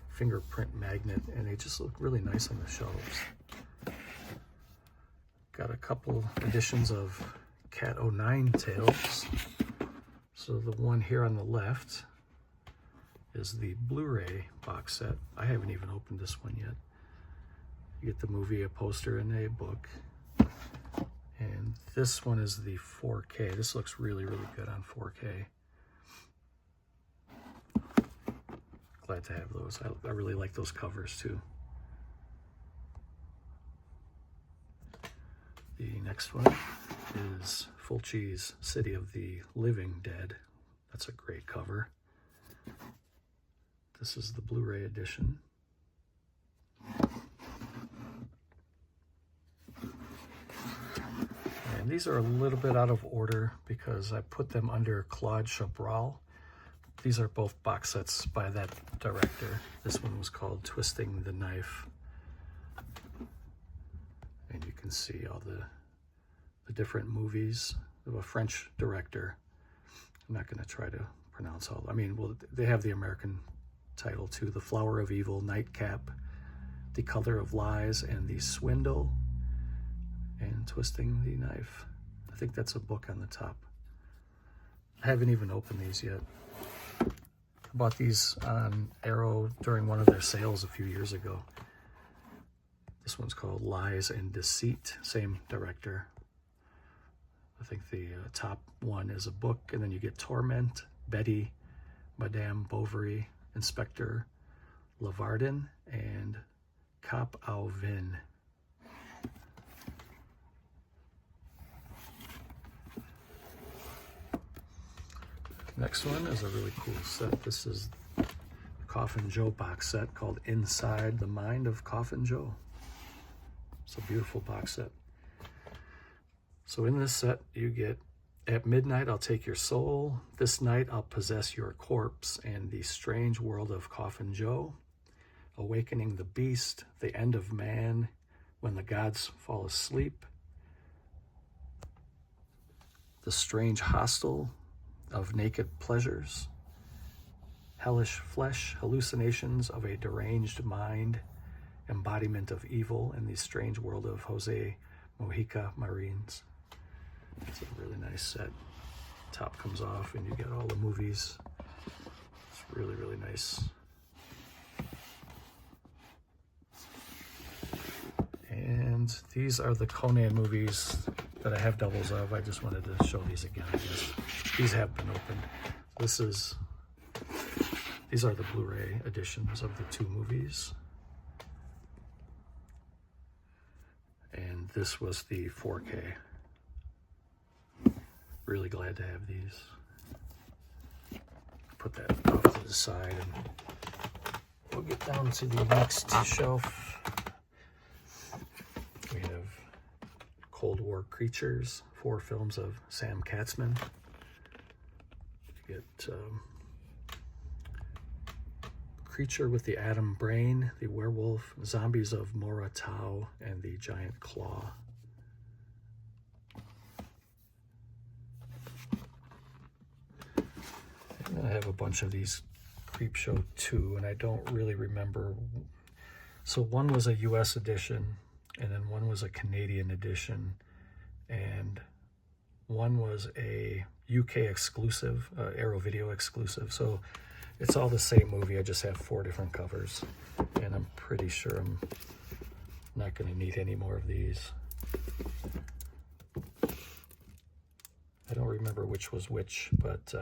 fingerprint magnet, and they just look really nice on the shelves. Got a couple editions of Cat O' Tales. So the one here on the left is the Blu-ray box set. I haven't even opened this one yet. You get the movie, a poster, and a book. And this one is the 4K. This looks really, really good on 4K. Glad to have those. I really like those covers too. The next one is Fulci's City of the Living Dead. That's a great cover. This is the Blu-ray edition. And these are a little bit out of order because I put them under Claude Chabrol. These are both box sets by that director. This one was called Twisting the Knife. And you can see all the different movies of a French director. I'm not going to try to pronounce all. I mean, well, they have the American title too: The Flower of Evil, Nightcap, The Color of Lies, and The Swindle, and Twisting the Knife. I think that's a book on the top. I haven't even opened these yet. I bought these on Arrow during one of their sales a few years ago. This one's called Lies and Deceit, same director. I think the top one is a book, and then you get Torment, Betty, Madame Bovary, Inspector Lavardin, and Cop au Vin. Next one is a really cool set. This is the Coffin Joe box set called Inside the Mind of Coffin Joe. It's a beautiful box set. So in this set, you get At Midnight, I'll Take Your Soul, This Night, I'll Possess Your Corpse, and The Strange World of Coffin Joe, Awakening the Beast, The End of Man, When the Gods Fall Asleep, The Strange Hostel of Naked Pleasures, Hellish Flesh, Hallucinations of a Deranged Mind, Embodiment of Evil, and The Strange World of Jose Mojica Marines. It's a really nice set. Top comes off and you get all the movies. It's really, really nice. And these are the Conan movies that I have doubles of. I just wanted to show these again, I guess. These have been opened. These are the Blu-ray editions of the two movies. And this was the 4K. Really glad to have these. Put that off to the side and we'll get down to the next shelf. We have Cold War Creatures, 4 films of Sam Katzman. You get Creature with the Atom Brain, The Werewolf, Zombies of Mora Tau, and The Giant Claw. I have a bunch of these Creepshow 2, and I don't really remember. So one was a US edition, and then one was a Canadian edition, and one was a UK exclusive, Arrow Video exclusive. So it's all the same movie, I just have 4 different covers, and I'm pretty sure I'm not going to need any more of these. I don't remember which was which, but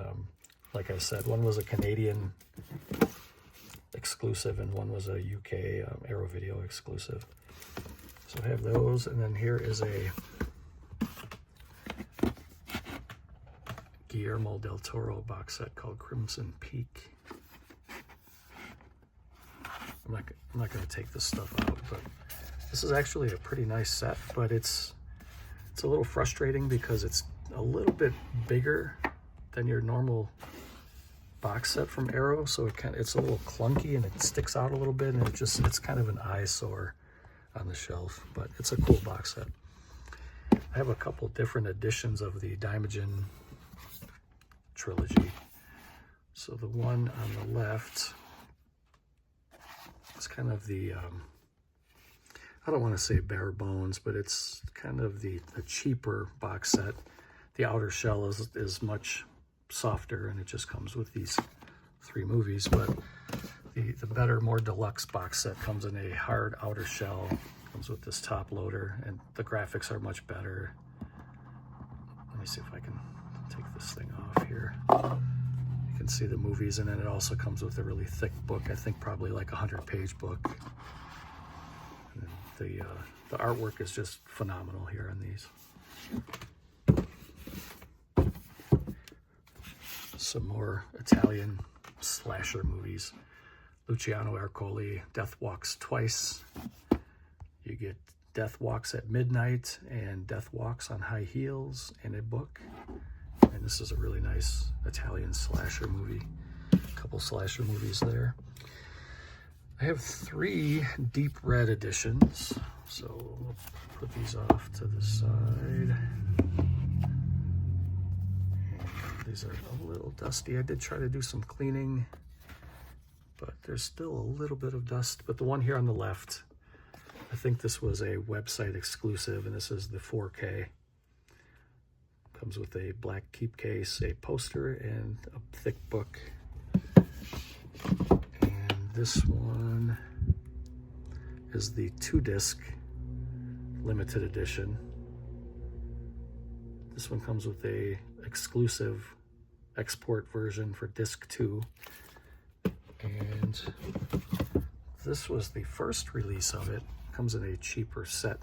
like I said, one was a Canadian exclusive and one was a UK Arrow Video exclusive. So I have those, and then here is a Guillermo del Toro box set called Crimson Peak. I'm not going to take this stuff out, but this is actually a pretty nice set, but it's a little frustrating because it's a little bit bigger than your normal box set from Arrow, so it's a little clunky and it sticks out a little bit, and it's kind of an eyesore on the shelf, but it's a cool box set. I have a couple different editions of the Daimajin trilogy. So the one on the left is kind of the, I don't want to say bare bones, but it's kind of the cheaper box set. The outer shell is much softer, and it just comes with these 3 movies, but the better, more deluxe box set comes in a hard outer shell, comes with this top loader, and the graphics are much better. Let me see if I can take this thing off here. You can see the movies, and then it also comes with a really thick book, I think probably like a 100-page book. And the artwork is just phenomenal here on these. Some more Italian slasher movies. Luciano Ercoli, Death Walks Twice. You get Death Walks at Midnight and Death Walks on High Heels in a book. And this is a really nice Italian slasher movie. A couple slasher movies there. I have 3 deep red editions, so we'll put these off to the side. These are a little dusty. I did try to do some cleaning, but there's still a little bit of dust. But the one here on the left, I think this was a website exclusive, and this is the 4K. Comes with a black keep case, a poster, and a thick book. And this one is the 2-disc limited edition. This one comes with a exclusive export version for disc 2. And this was the first release of it. Comes in a cheaper set.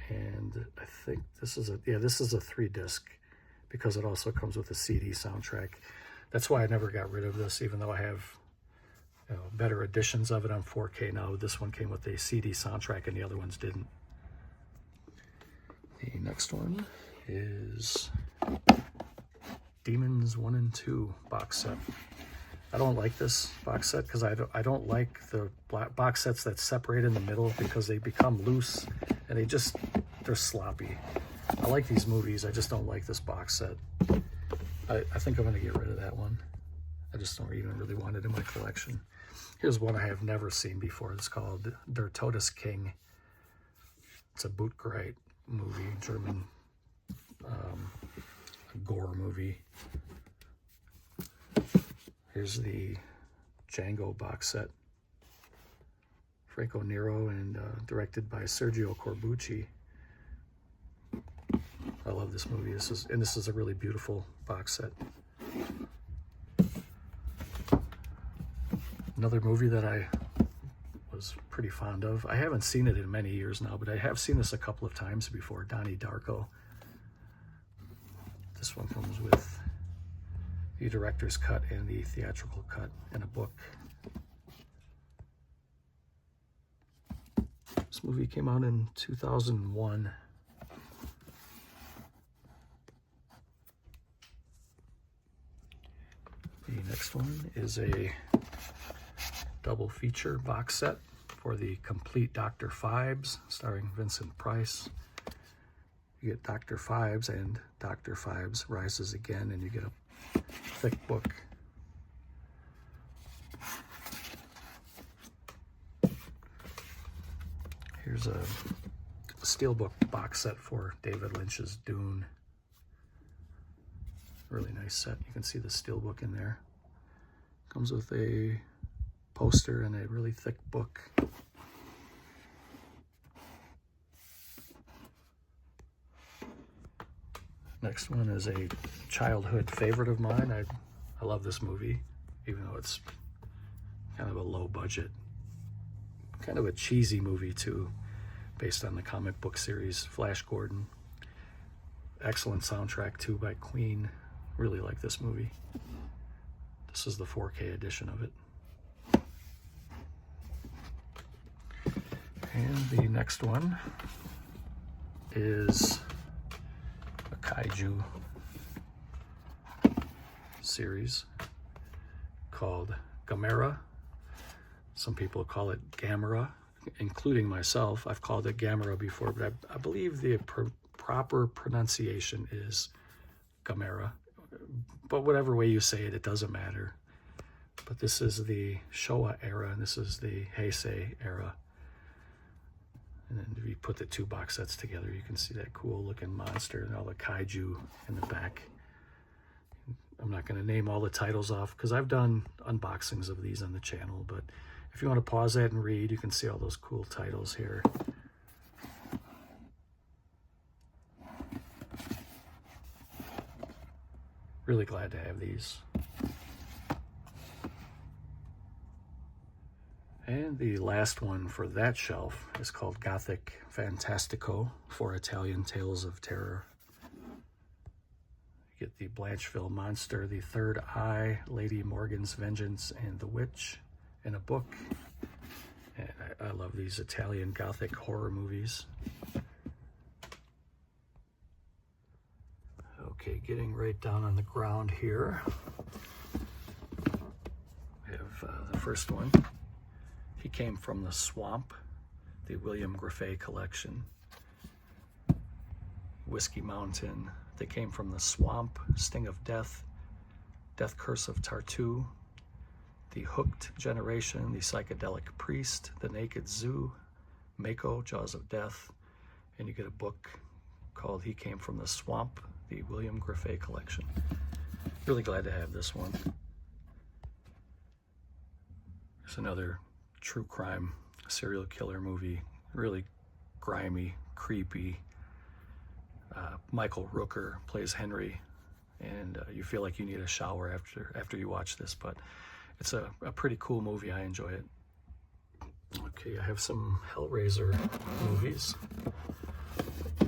And I think this is a 3-disc, because it also comes with a CD soundtrack. That's why I never got rid of this, even though I have better editions of it on 4K now. This one came with a CD soundtrack and the other ones didn't. The next one is Demons 1 and 2 box set. I don't like this box set because I don't like the box sets that separate in the middle, because they become loose and they're sloppy. I like these movies, I just don't like this box set. I think I'm going to get rid of that one. I just don't even really want it in my collection. Here's one I have never seen before. It's called Der Todesking. It's a Bootgreit movie, German gore movie. Here's the Django box set. Franco Nero, and directed by Sergio Corbucci. I love this movie. This is a really beautiful box set. Another movie that I was pretty fond of. I haven't seen it in many years now, but I have seen this a couple of times before. Donnie Darko. This one comes with the director's cut and the theatrical cut in a book. This movie came out in 2001. The next one is a double feature box set for the complete Dr. Phibes, starring Vincent Price. You get Dr. Phibes and Dr. Phibes Rises Again, and you get a thick book. Here's a Steelbook box set for David Lynch's Dune. Really nice set. You can see the Steelbook in there. Comes with a poster and a really thick book. Next one is a childhood favorite of mine. I love this movie, even though it's kind of a low budget, kind of a cheesy movie too, based on the comic book series Flash Gordon. Excellent soundtrack too by Queen. Really like this movie. This is the 4K edition of it. And the next one is a kaiju series called Gamera. Some people call it Gamera, including myself. I've called it Gamera before, but I believe the proper pronunciation is Gamera. but whatever way you say it, it doesn't matter. But this is the Showa era, and this is the Heisei era. And then if you put the two box sets together, you can see that cool looking monster and all the kaiju in the back. I'm not going to name all the titles off because I've done unboxings of these on the channel, but if you want to pause that and read, you can see all those cool titles here. Really glad to have these. And the last one for that shelf is called Gothic Fantastico for Italian Tales of Terror. You get the Blancheville Monster, the Third Eye, Lady Morgan's Vengeance, and the Witch in a book. And I love these Italian Gothic horror movies. Okay, getting right down on the ground here. We have the first one. He Came from the Swamp, the William Griffey collection. Whiskey Mountain, They Came from the Swamp, Sting of Death, Death Curse of Tartu, The Hooked Generation, The Psychedelic Priest, The Naked Zoo, Mako, Jaws of Death, and you get a book called He Came from the Swamp, the William Griffey collection. Really glad to have this one. There's another true crime serial killer movie, really grimy, creepy. Michael Rooker plays Henry, and you feel like you need a shower after you watch this, but it's a pretty cool movie. I enjoy it. Okay, I have some Hellraiser movies.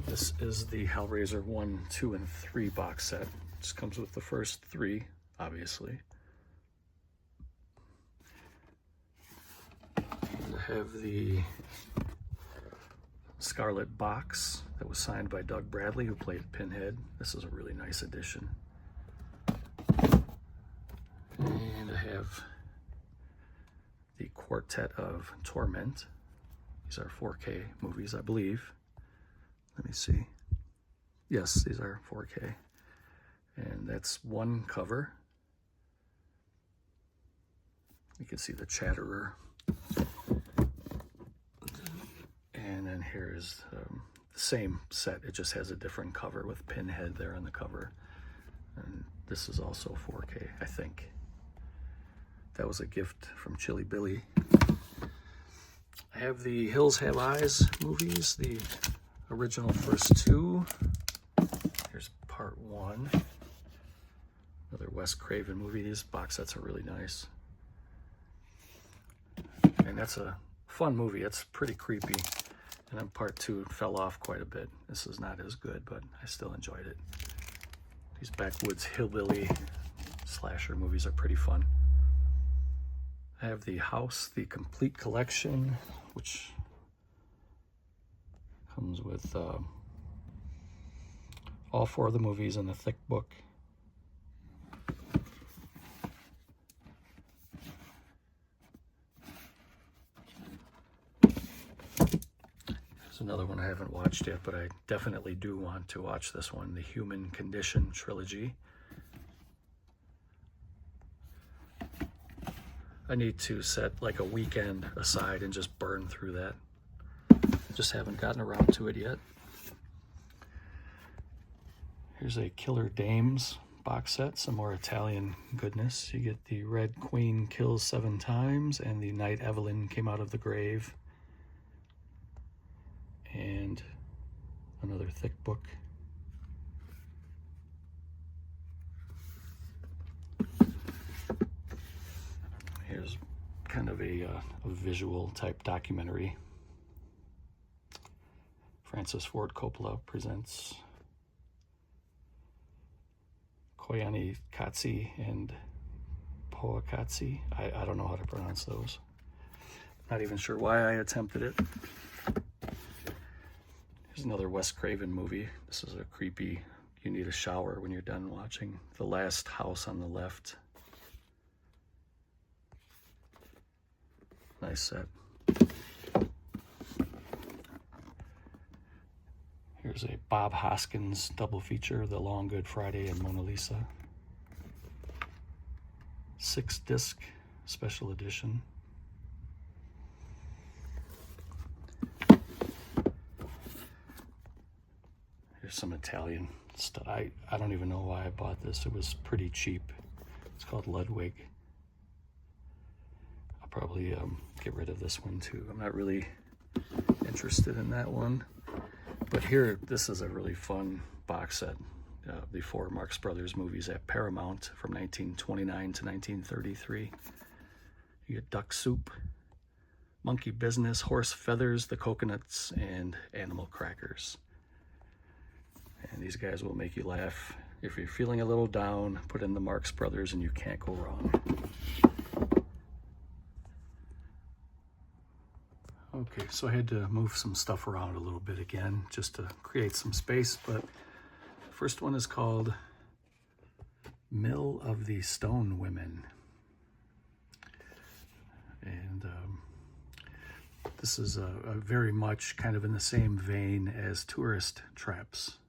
This is the Hellraiser 1, 2, and 3 box set. This comes with the first 3, obviously. I have the Scarlet Box that was signed by Doug Bradley, who played Pinhead. This is a really nice edition. And I have the Quartet of Torment. These are 4K movies, I believe. Let me see. Yes, these are 4K. And that's one cover. You can see the Chatterer. And then here is the same set. It just has a different cover with Pinhead there on the cover. And this is also 4K, I think. That was a gift from Chili Billy. I have the Hills Have Eyes movies, the original first 2. Here's part 1. Another Wes Craven movie. These box sets are really nice. And that's a fun movie. It's pretty creepy. And then part 2 fell off quite a bit. This is not as good, but I still enjoyed it. These backwoods hillbilly slasher movies are pretty fun. I have the House, the complete collection, which comes with all 4 of the movies in the thick book. There's another one I haven't watched yet, but I definitely do want to watch this one, the Human Condition trilogy. I need to set like a weekend aside and just burn through that. Just haven't gotten around to it yet. Here's a Killer Dames box set, some more Italian goodness. You get the Red Queen Kills 7 Times and the Night Evelyn Came Out of the Grave. And another thick book. Here's kind of a visual type documentary. Francis Ford Coppola presents Koyani Katsi and Poa Katsi. I don't know how to pronounce those. Not even sure why I attempted it. Here's another Wes Craven movie. This is a creepy, you need a shower when you're done watching. The Last House on the Left. Nice set. Here's a Bob Hoskins double feature, The Long Good Friday and Mona Lisa. 6-disc special edition. Here's some Italian stuff. I don't even know why I bought this. It was pretty cheap. It's called Ludwig. I'll probably get rid of this one too. I'm not really interested in that one. But here, this is a really fun box set. The 4 Marx Brothers movies at Paramount from 1929 to 1933. You get Duck Soup, Monkey Business, Horse Feathers, The Coconuts, and Animal Crackers. And these guys will make you laugh. If you're feeling a little down, put in the Marx Brothers and you can't go wrong. Okay, so I had to move some stuff around a little bit again just to create some space, but the first one is called Mill of the Stone Women. And this is a very much kind of in the same vein as Tourist Traps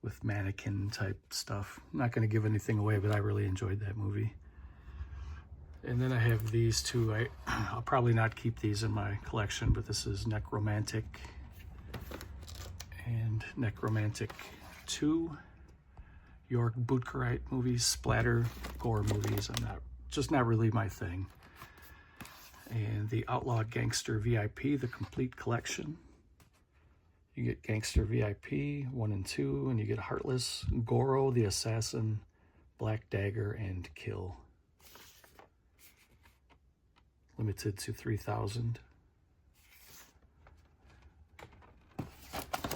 with mannequin type stuff. I'm not going to give anything away, but I really enjoyed that movie. And then I have these two. I'll probably not keep these in my collection, but this is Necromantic and Necromantic 2. York Bootkerite movies, splatter gore movies. Just not really my thing. And the Outlaw Gangster VIP, the complete collection. You get Gangster VIP 1 and 2, and you get Heartless, Goro the Assassin, Black Dagger, and Kill. Limited to 3,000. I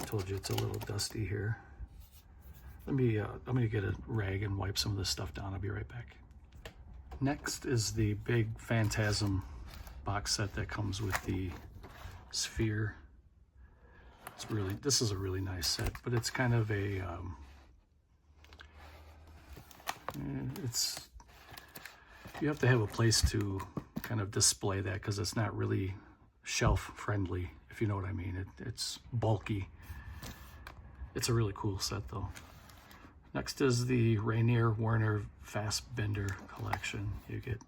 told you it's a little dusty here. I'm gonna get a rag and wipe some of this stuff down. I'll be right back. Next is the big Phantasm box set that comes with the Sphere. This is a really nice set, but it's kind of a, you have to have a place to kind of display that because it's not really shelf friendly, if you know what I mean. It's bulky. It's a really cool set though. Next is the Rainier Werner Fassbinder collection. You get,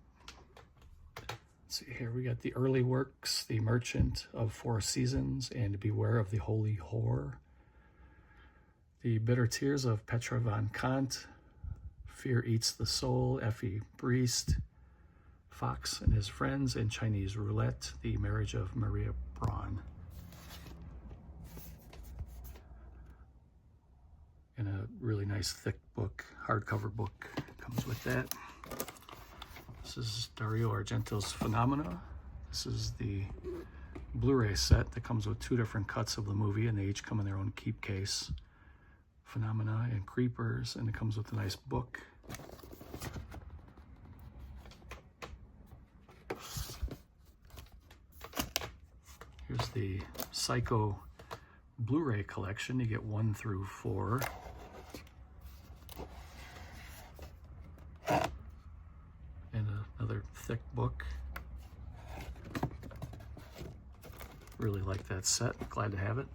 let's see here, we got the early works, The Merchant of Four Seasons and Beware of the Holy Whore, The Bitter Tears of Petra von Kant, Fear Eats the Soul, Effie Briest, Fox and His Friends, and Chinese Roulette, The Marriage of Maria Braun. And a really nice thick book, hardcover book comes with that. This is Dario Argento's Phenomena. This is the Blu-ray set that comes with 2 different cuts of the movie, and they each come in their own keep case. Phenomena and Creepers, and it comes with a nice book. Here's the Psycho Blu-ray collection. You get 1 through 4. And another thick book. Really like that set. Glad to have it.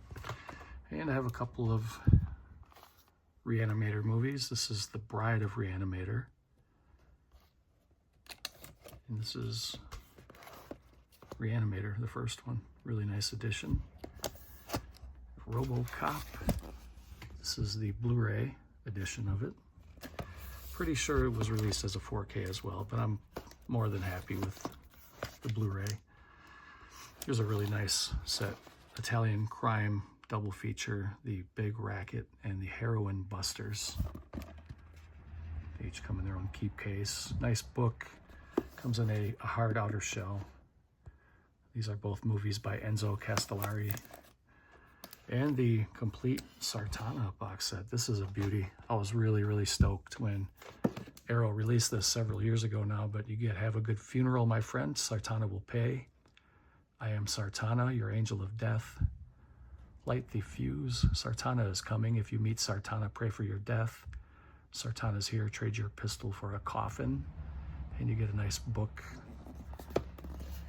And I have a couple of Reanimator movies. This is The Bride of Reanimator. And this is Reanimator, the first one. Really nice edition. RoboCop. This is the Blu-ray edition of it. Pretty sure it was released as a 4K as well, but I'm more than happy with the Blu-ray. Here's a really nice set. Italian crime double feature, The Big Racket and The Heroin Busters. They each come in their own keep case. Nice book. Comes in a hard outer shell. These are both movies by Enzo Castellari. And the complete Sartana box set. This is a beauty. I was really, really stoked when Arrow released this several years ago now, but you get Have a Good Funeral, My Friend, Sartana Will Pay. I Am Sartana, Your Angel of Death. Light the Fuse, Sartana is Coming. If you meet Sartana, pray for your death. Sartana's Here, trade your pistol for a coffin. And you get a nice book.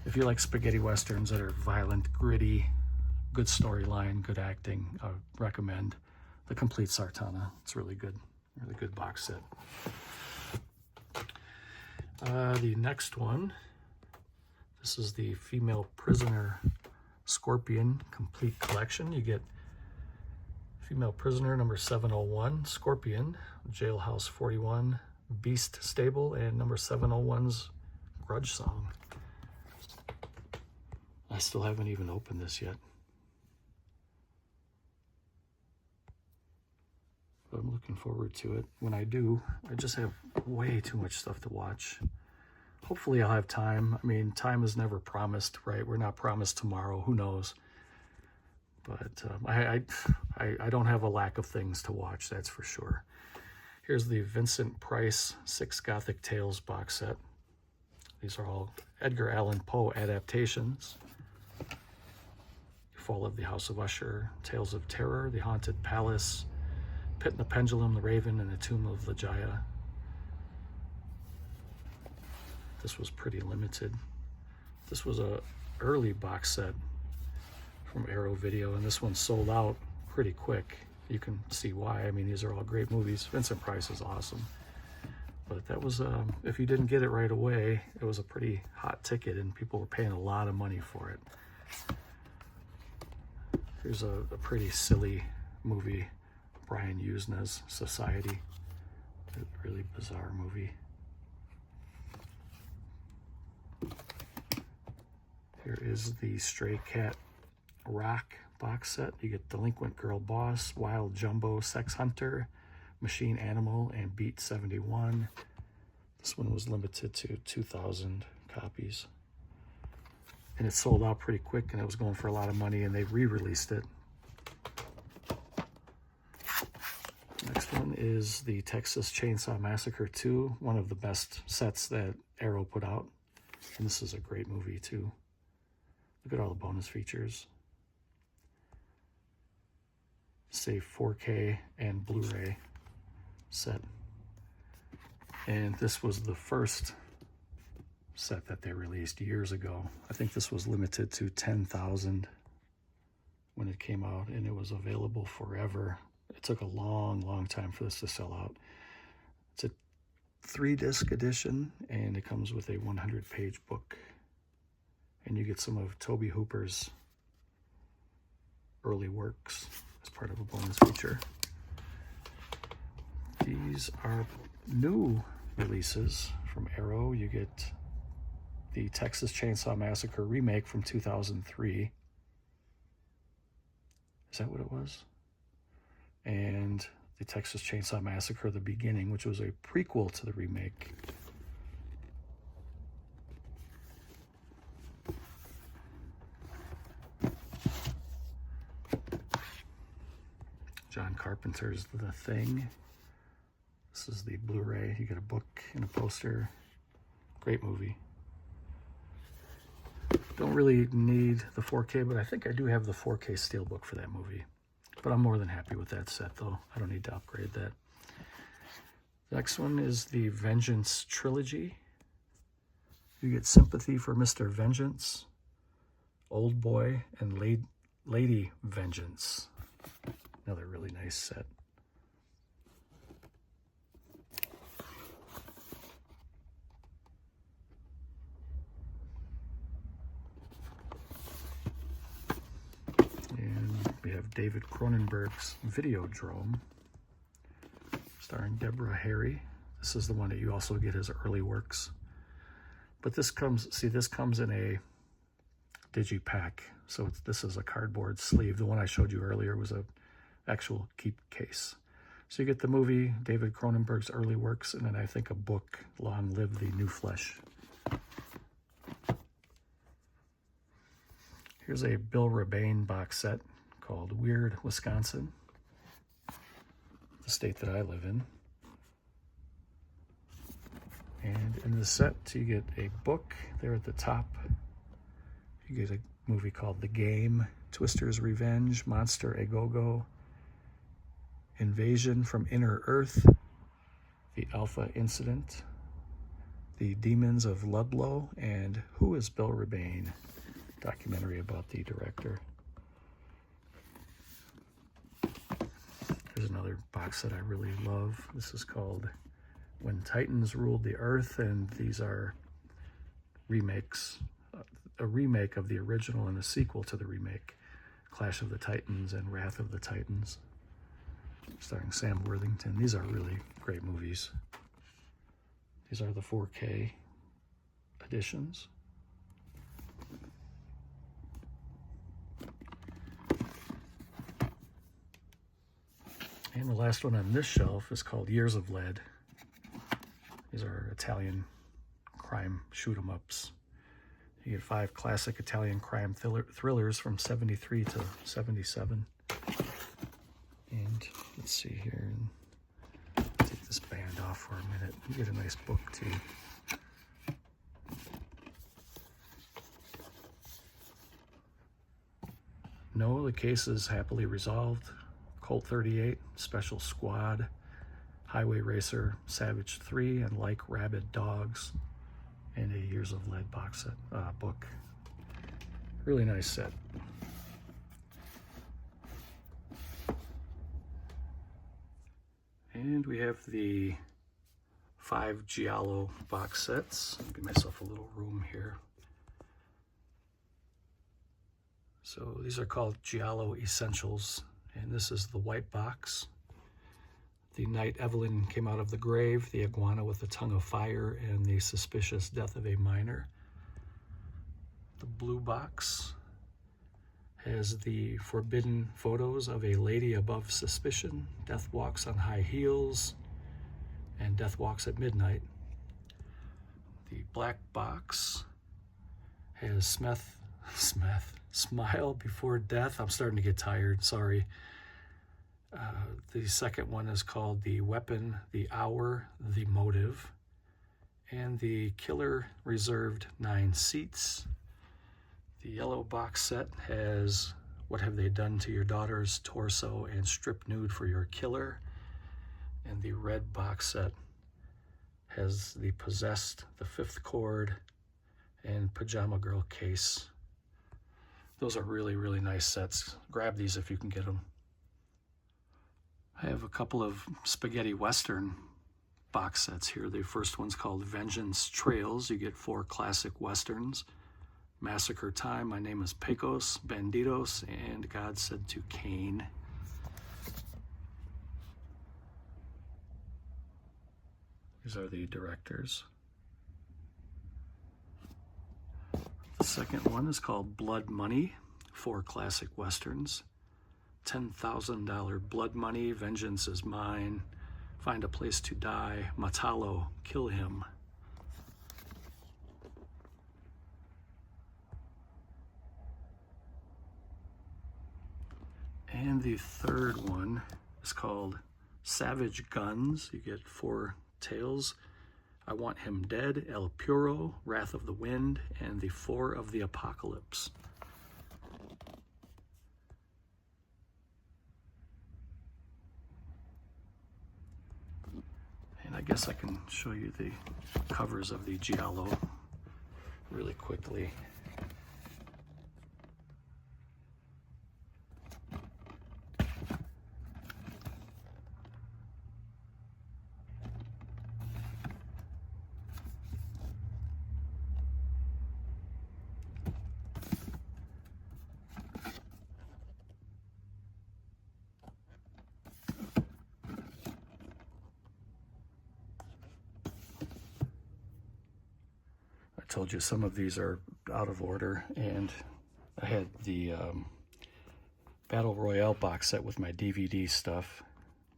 If you like spaghetti westerns that are violent, gritty, good storyline, good acting, I would recommend the complete Sartana. It's really good box set. The next one, this is the Female Prisoner Scorpion Complete Collection. You get Female Prisoner number 701, Scorpion, Jailhouse 41, Beast Stable, and number 701's Grudge Song. I still haven't even opened this yet. But I'm looking forward to it. When I do, I just have way too much stuff to watch. Hopefully I'll have time. I mean, time is never promised, right? We're not promised tomorrow. Who knows? But I don't have a lack of things to watch, that's for sure. Here's the Vincent Price 6 Gothic Tales box set. These are all Edgar Allan Poe adaptations. Fall of the House of Usher, Tales of Terror, The Haunted Palace, Pit and the Pendulum, The Raven, and the Tomb of Ligeia. This was pretty limited. This was a early box set from Arrow Video, and this one sold out pretty quick. You can see why. I mean, these are all great movies. Vincent Price is awesome. But that was, if you didn't get it right away, it was a pretty hot ticket, and people were paying a lot of money for it. Here's a pretty silly movie, Brian Usna's Society. A really bizarre movie. Here is the Stray Cat Rock box set. You get Delinquent Girl Boss, Wild Jumbo Sex Hunter, Machine Animal, and Beat 71. This one was limited to 2,000 copies. And it sold out pretty quick, and it was going for a lot of money, and they re-released it. Next one is the Texas Chainsaw Massacre 2, one of the best sets that Arrow put out. And this is a great movie, too. Look at all the bonus features. Say 4K and Blu-ray set. And this was the first set that they released years ago. I think this was limited to 10,000 when it came out, and it was available forever. It took a long time for this to sell out. It's a 3-disc edition, and it comes with a 100-page book. And you get some of Tobe Hooper's early works as part of a bonus feature. These are new releases from Arrow. You get the Texas Chainsaw Massacre remake from 2003. Is that what it was? And the Texas Chainsaw Massacre The Beginning, which was a prequel to the remake. John Carpenter's The Thing. This is the Blu-ray. You get a book and a poster. Great movie. Don't really need the 4K, but I think I do have the 4K Steelbook for that movie. But I'm more than happy with that set, though. I don't need to upgrade that. The next one is the Vengeance Trilogy. You get Sympathy for Mr. Vengeance, Old Boy, and Lady Vengeance. Another really nice set. We have David Cronenberg's Videodrome, starring Deborah Harry. This is the one that you also get his early works. But this comes, see, this comes in a digipack. So this is a cardboard sleeve. The one I showed you earlier was a actual keep case. So you get the movie, David Cronenberg's early works, and then I think a book, Long Live the New Flesh. Here's a Bill Rebane box set called Weird Wisconsin, the state that I live in. And in the set, you get a book there at the top. You get a movie called The Game, Twister's Revenge, Monster A Go-Go, Invasion from Inner Earth, The Alpha Incident, The Demons of Ludlow, and Who is Bill Rebane? Documentary about the director. There's another box that I really love. This is called When Titans Ruled the Earth, and these are remakes, a remake of the original and a sequel to the remake, Clash of the Titans and Wrath of the Titans, starring Sam Worthington. These are really great movies. These are the 4K editions. And the last one on this shelf is called Years of Lead. These are Italian crime shoot-'em-ups. You get 5 classic Italian crime thrillers from 73 to 77. And let's see here. Take this band off for a minute. You get a nice book too. No, the case is happily resolved. Colt 38, Special Squad, Highway Racer, Savage 3, and Like Rabid Dogs, and a Years of Lead box set, book. Really nice set. And we have the 5 Giallo box sets. I'll give myself a little room here. So these are called Gallo Essentials, and this is the white box. The Night Evelyn Came Out of the Grave, The Iguana with the Tongue of Fire, and The Suspicious Death of a Minor. The blue box has the forbidden photos of a lady above suspicion, Death Walks on High Heels, and Death Walks at Midnight. The black box has Smile Before Death. I'm starting to get tired, sorry. The second one is called The Weapon, The Hour, The Motive. And The Killer Reserved 9 Seats. The yellow box set has What Have They Done to Your Daughter's Torso and Strip Nude for Your Killer. And the red box set has The Possessed, The Fifth Chord, and Pajama Girl Case. Those are really, really nice sets. Grab these if you can get them. I have a couple of spaghetti western box sets here. The first one's called Vengeance Trails. You get 4 classic westerns: Massacre Time, My Name is Pecos, Bandidos, and God Said to Cain. These are the directors. The second one is called Blood Money, 4 classic westerns: $10,000 Blood Money, Vengeance is Mine, Find a Place to Die, Matalo, Kill Him. And the third one is called Savage Guns. You get 4 tales: I Want Him Dead, El Puro, Wrath of the Wind, and The Four of the Apocalypse. And I guess I can show you the covers of the Giallo really quickly. I told you some of these are out of order, and I had the Battle Royale box set with my DVD stuff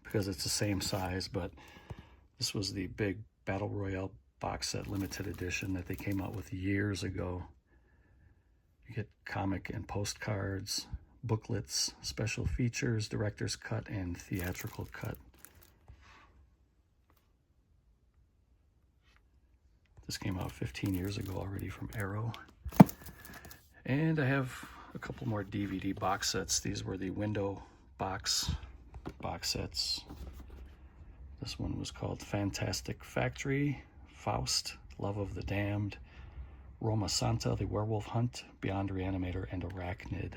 because it's the same size, but this was the big Battle Royale box set limited edition that they came out with years ago. You get comic and postcards, booklets, special features, director's cut, and theatrical cut. This came out 15 years ago already from Arrow. And I have a couple more DVD box sets. These were the window box sets. This one was called Fantastic Factory, Faust, Love of the Damned, Roma Santa, The Werewolf Hunt, Beyond Reanimator, and Arachnid.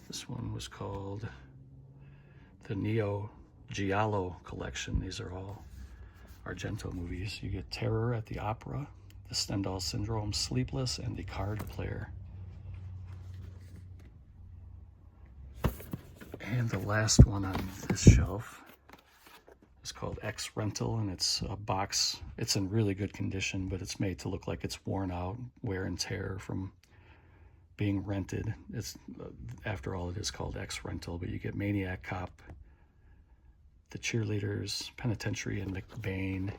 This one was called the Neo Giallo collection. These are all Argento movies. You get Terror at the Opera, The Stendhal Syndrome, Sleepless, and The Card Player. And the last one on this shelf is called X Rental, and it's a box. It's in really good condition, but it's made to look like it's worn out, wear and tear from being rented. It's, after all, it is called X Rental, but you get Maniac Cop, The Cheerleaders, Penitentiary, and McBain.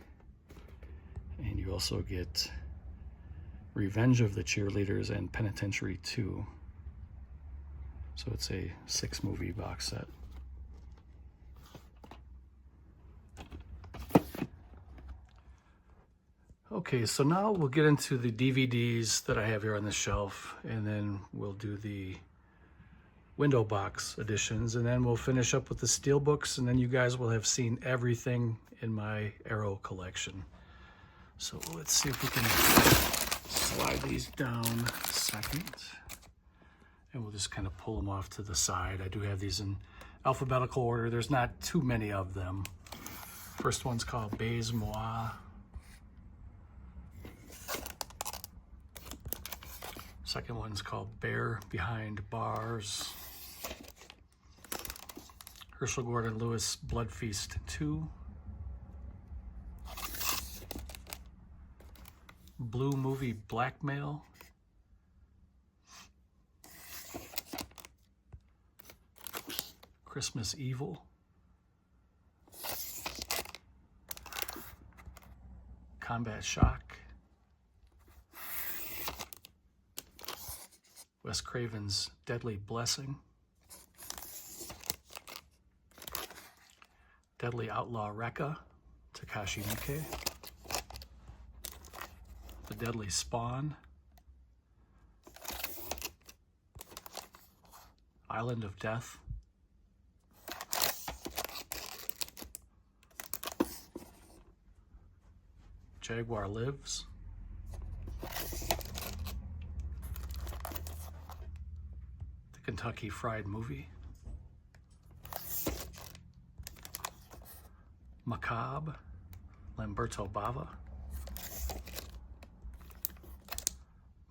And you also get Revenge of the Cheerleaders and Penitentiary 2. So it's a 6-movie box set. Okay, so now we'll get into the DVDs that I have here on the shelf, and then we'll do the window box editions, and then we'll finish up with the Steelbooks, and then you guys will have seen everything in my Arrow collection. So let's see if we can slide these down a second. And we'll just kind of pull them off to the side. I do have these in alphabetical order. There's not too many of them. First one's called Base Moi. Second one's called Bear Behind Bars. Herschel Gordon Lewis Blood Feast 2. Blue Movie Blackmail. Christmas Evil. Combat Shock. Wes Craven's Deadly Blessing. Deadly Outlaw Rekka, Takashi Miike. The Deadly Spawn. Island of Death. Jaguar Lives. The Kentucky Fried Movie. Macabre, Lamberto Bava.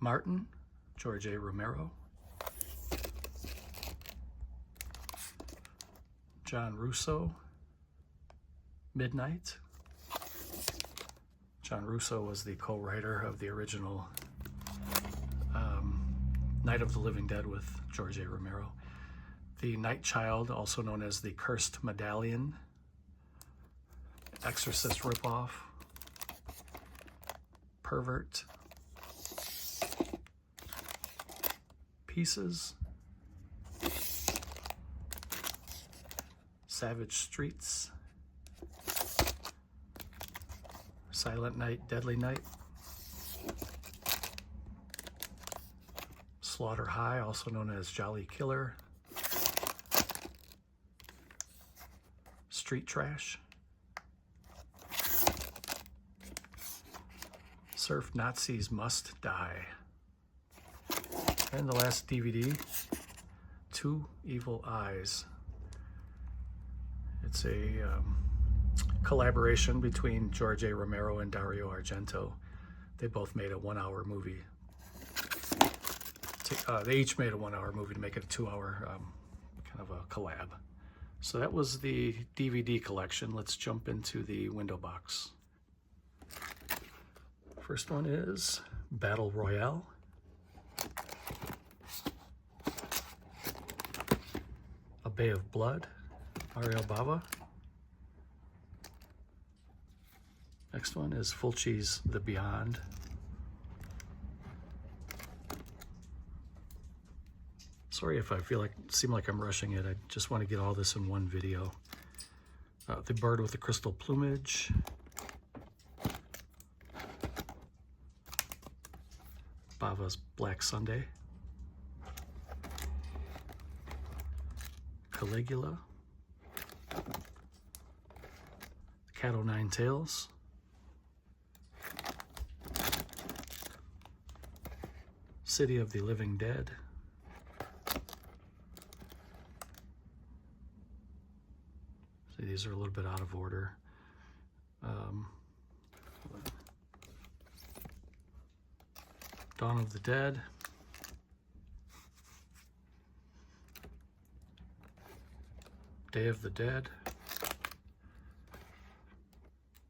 Martin, George A. Romero. John Russo, Midnight. John Russo was the co-writer of the original Night of the Living Dead with George A. Romero. The Night Child, also known as the Cursed Medallion. Exorcist ripoff. Pervert. Pieces. Savage Streets. Silent Night, Deadly Night. Slaughter High, also known as Jolly Killer. Street Trash. Surf Nazis Must Die. And the last DVD, Two Evil Eyes. It's a collaboration between George A. Romero and Dario Argento. They both made a 1-hour movie. They each made a 1-hour movie to make it a 2-hour kind of a collab. So that was the DVD collection. Let's jump into the window box. First one is Battle Royale. A Bay of Blood, Mario Bava. Next one is Fulci's The Beyond. Sorry if I seem like I'm rushing it. I just want to get all this in one video. The Bird with the Crystal Plumage. Bava's Black Sunday. Caligula. The Cat O' Nine Tails. City of the Living Dead. So these are a little bit out of order. Dawn of the Dead. Day of the Dead.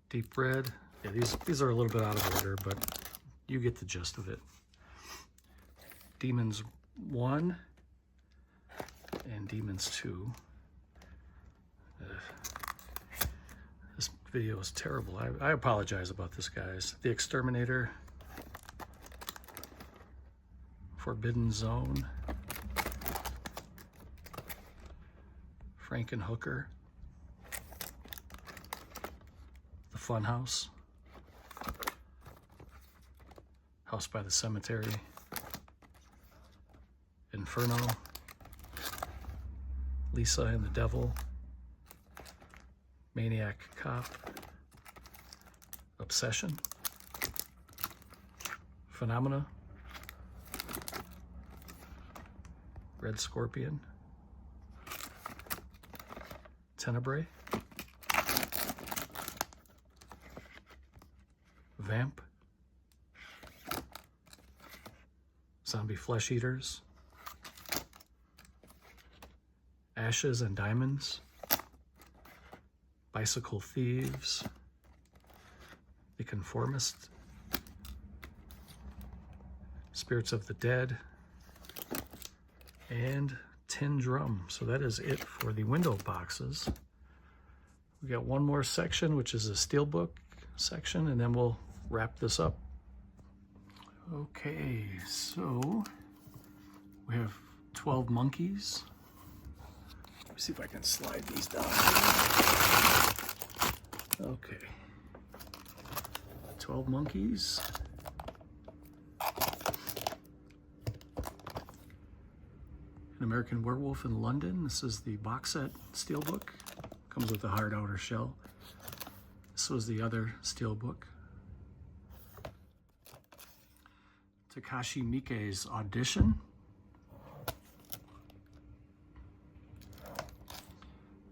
Deep Red. Yeah, these are a little bit out of order, but you get the gist of it. Demons 1 and Demons 2. This video is terrible. I apologize about this, guys. The Exterminator. Forbidden Zone. Frankenhooker. The Funhouse. House by the Cemetery. Inferno. Lisa and the Devil. Maniac Cop. Obsession. Phenomena. Red Scorpion. Tenebrae. Vamp. Zombie Flesh Eaters. Ashes and Diamonds. Bicycle Thieves. The Conformist. Spirits of the Dead. And Tin Drum. So that is it for the window boxes. We got one more section, which is a Steelbook section, and then we'll wrap this up. Okay, so we have 12 Monkeys. Let me see if I can slide these down. Okay. 12 Monkeys. An American Werewolf in London. This is the box set Steelbook. Comes with a hard outer shell. This was the other Steelbook. Takashi Miike's Audition.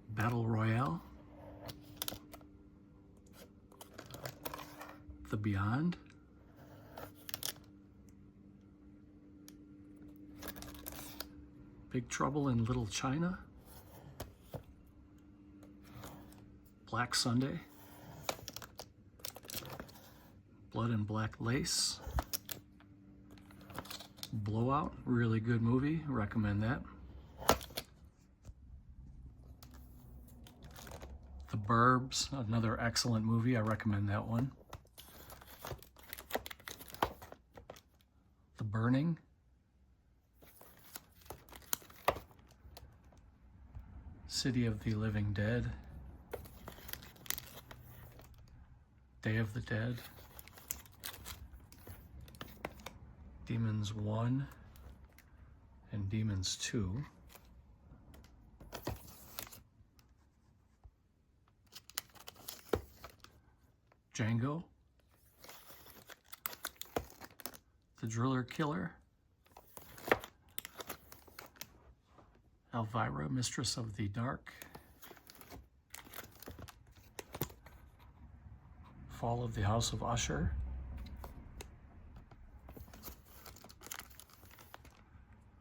Battle Royale. The Beyond. Big Trouble in Little China. Black Sunday. Blood and Black Lace. Blowout, really good movie, recommend that. The Burbs, another excellent movie, I recommend that one. The Burning. City of the Living Dead. Day of the Dead. Demons 1 and Demons 2. Django. The Driller Killer. Elvira, Mistress of the Dark. Fall of the House of Usher.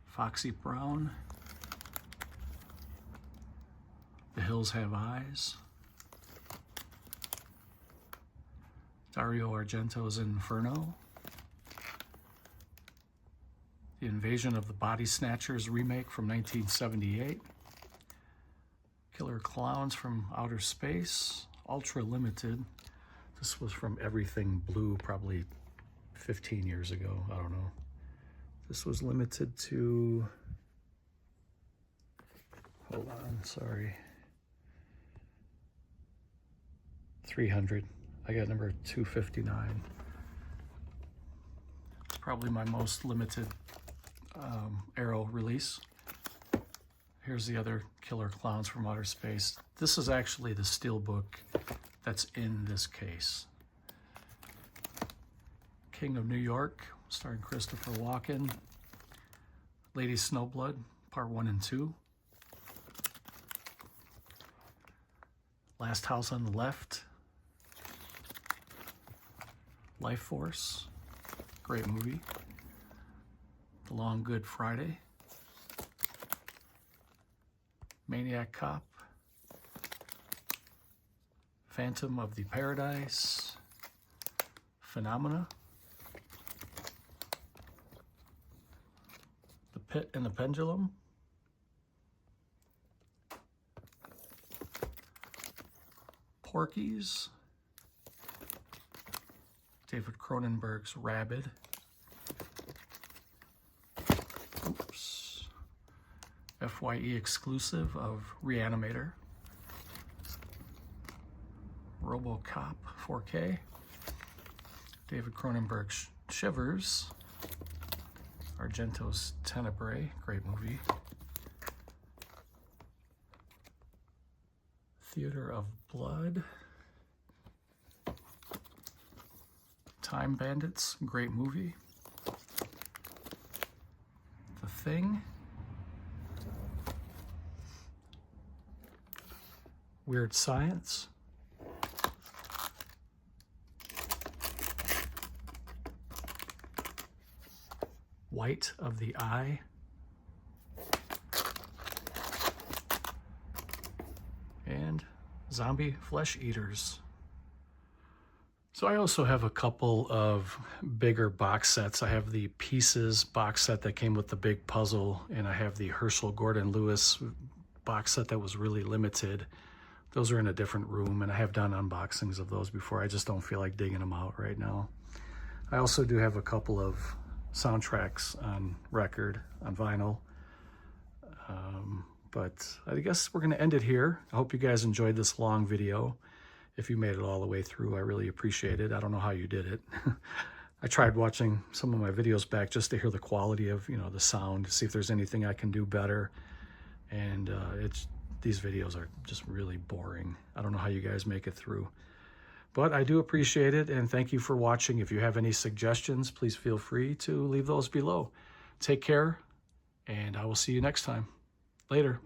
Foxy Brown. The Hills Have Eyes. Dario Argento's Inferno. The Invasion of the Body Snatchers remake from 1978. Killer Clowns from Outer Space. Ultra Limited. This was from Everything Blue probably 15 years ago. I don't know. This was limited to, hold on, sorry, 300. I got number 259. It's probably my most limited Arrow release. Here's the other Killer Clowns from Outer Space. This is actually the Steelbook that's in this case. King of New York, starring Christopher Walken. Lady Snowblood, part 1 and 2. Last House on the Left, Life Force, great movie. The Long Good Friday, Maniac Cop, Phantom of the Paradise, Phenomena, The Pit and the Pendulum, Porky's, David Cronenberg's Rabid, FYE exclusive of Reanimator, RoboCop 4K, David Cronenberg's Shivers, Argento's Tenebrae, great movie, Theater of Blood, Time Bandits, great movie, The Thing, Weird Science, White of the Eye, and Zombie Flesh Eaters. So I also have a couple of bigger box sets. I have the Pieces box set that came with the big puzzle, and I have the Herschel Gordon Lewis box set that was really limited. Those are in a different room, and I have done unboxings of those before. I just don't feel like digging them out right now. I also do have a couple of soundtracks on record, on vinyl. But I guess we're going to end it here. I hope you guys enjoyed this long video. If you made it all the way through, I really appreciate it. I don't know how you did it. I tried watching some of my videos back just to hear the quality of, the sound, to see if there's anything I can do better. And these videos are just really boring. I don't know how you guys make it through. But I do appreciate it, and thank you for watching. If you have any suggestions, please feel free to leave those below. Take care, and I will see you next time. Later.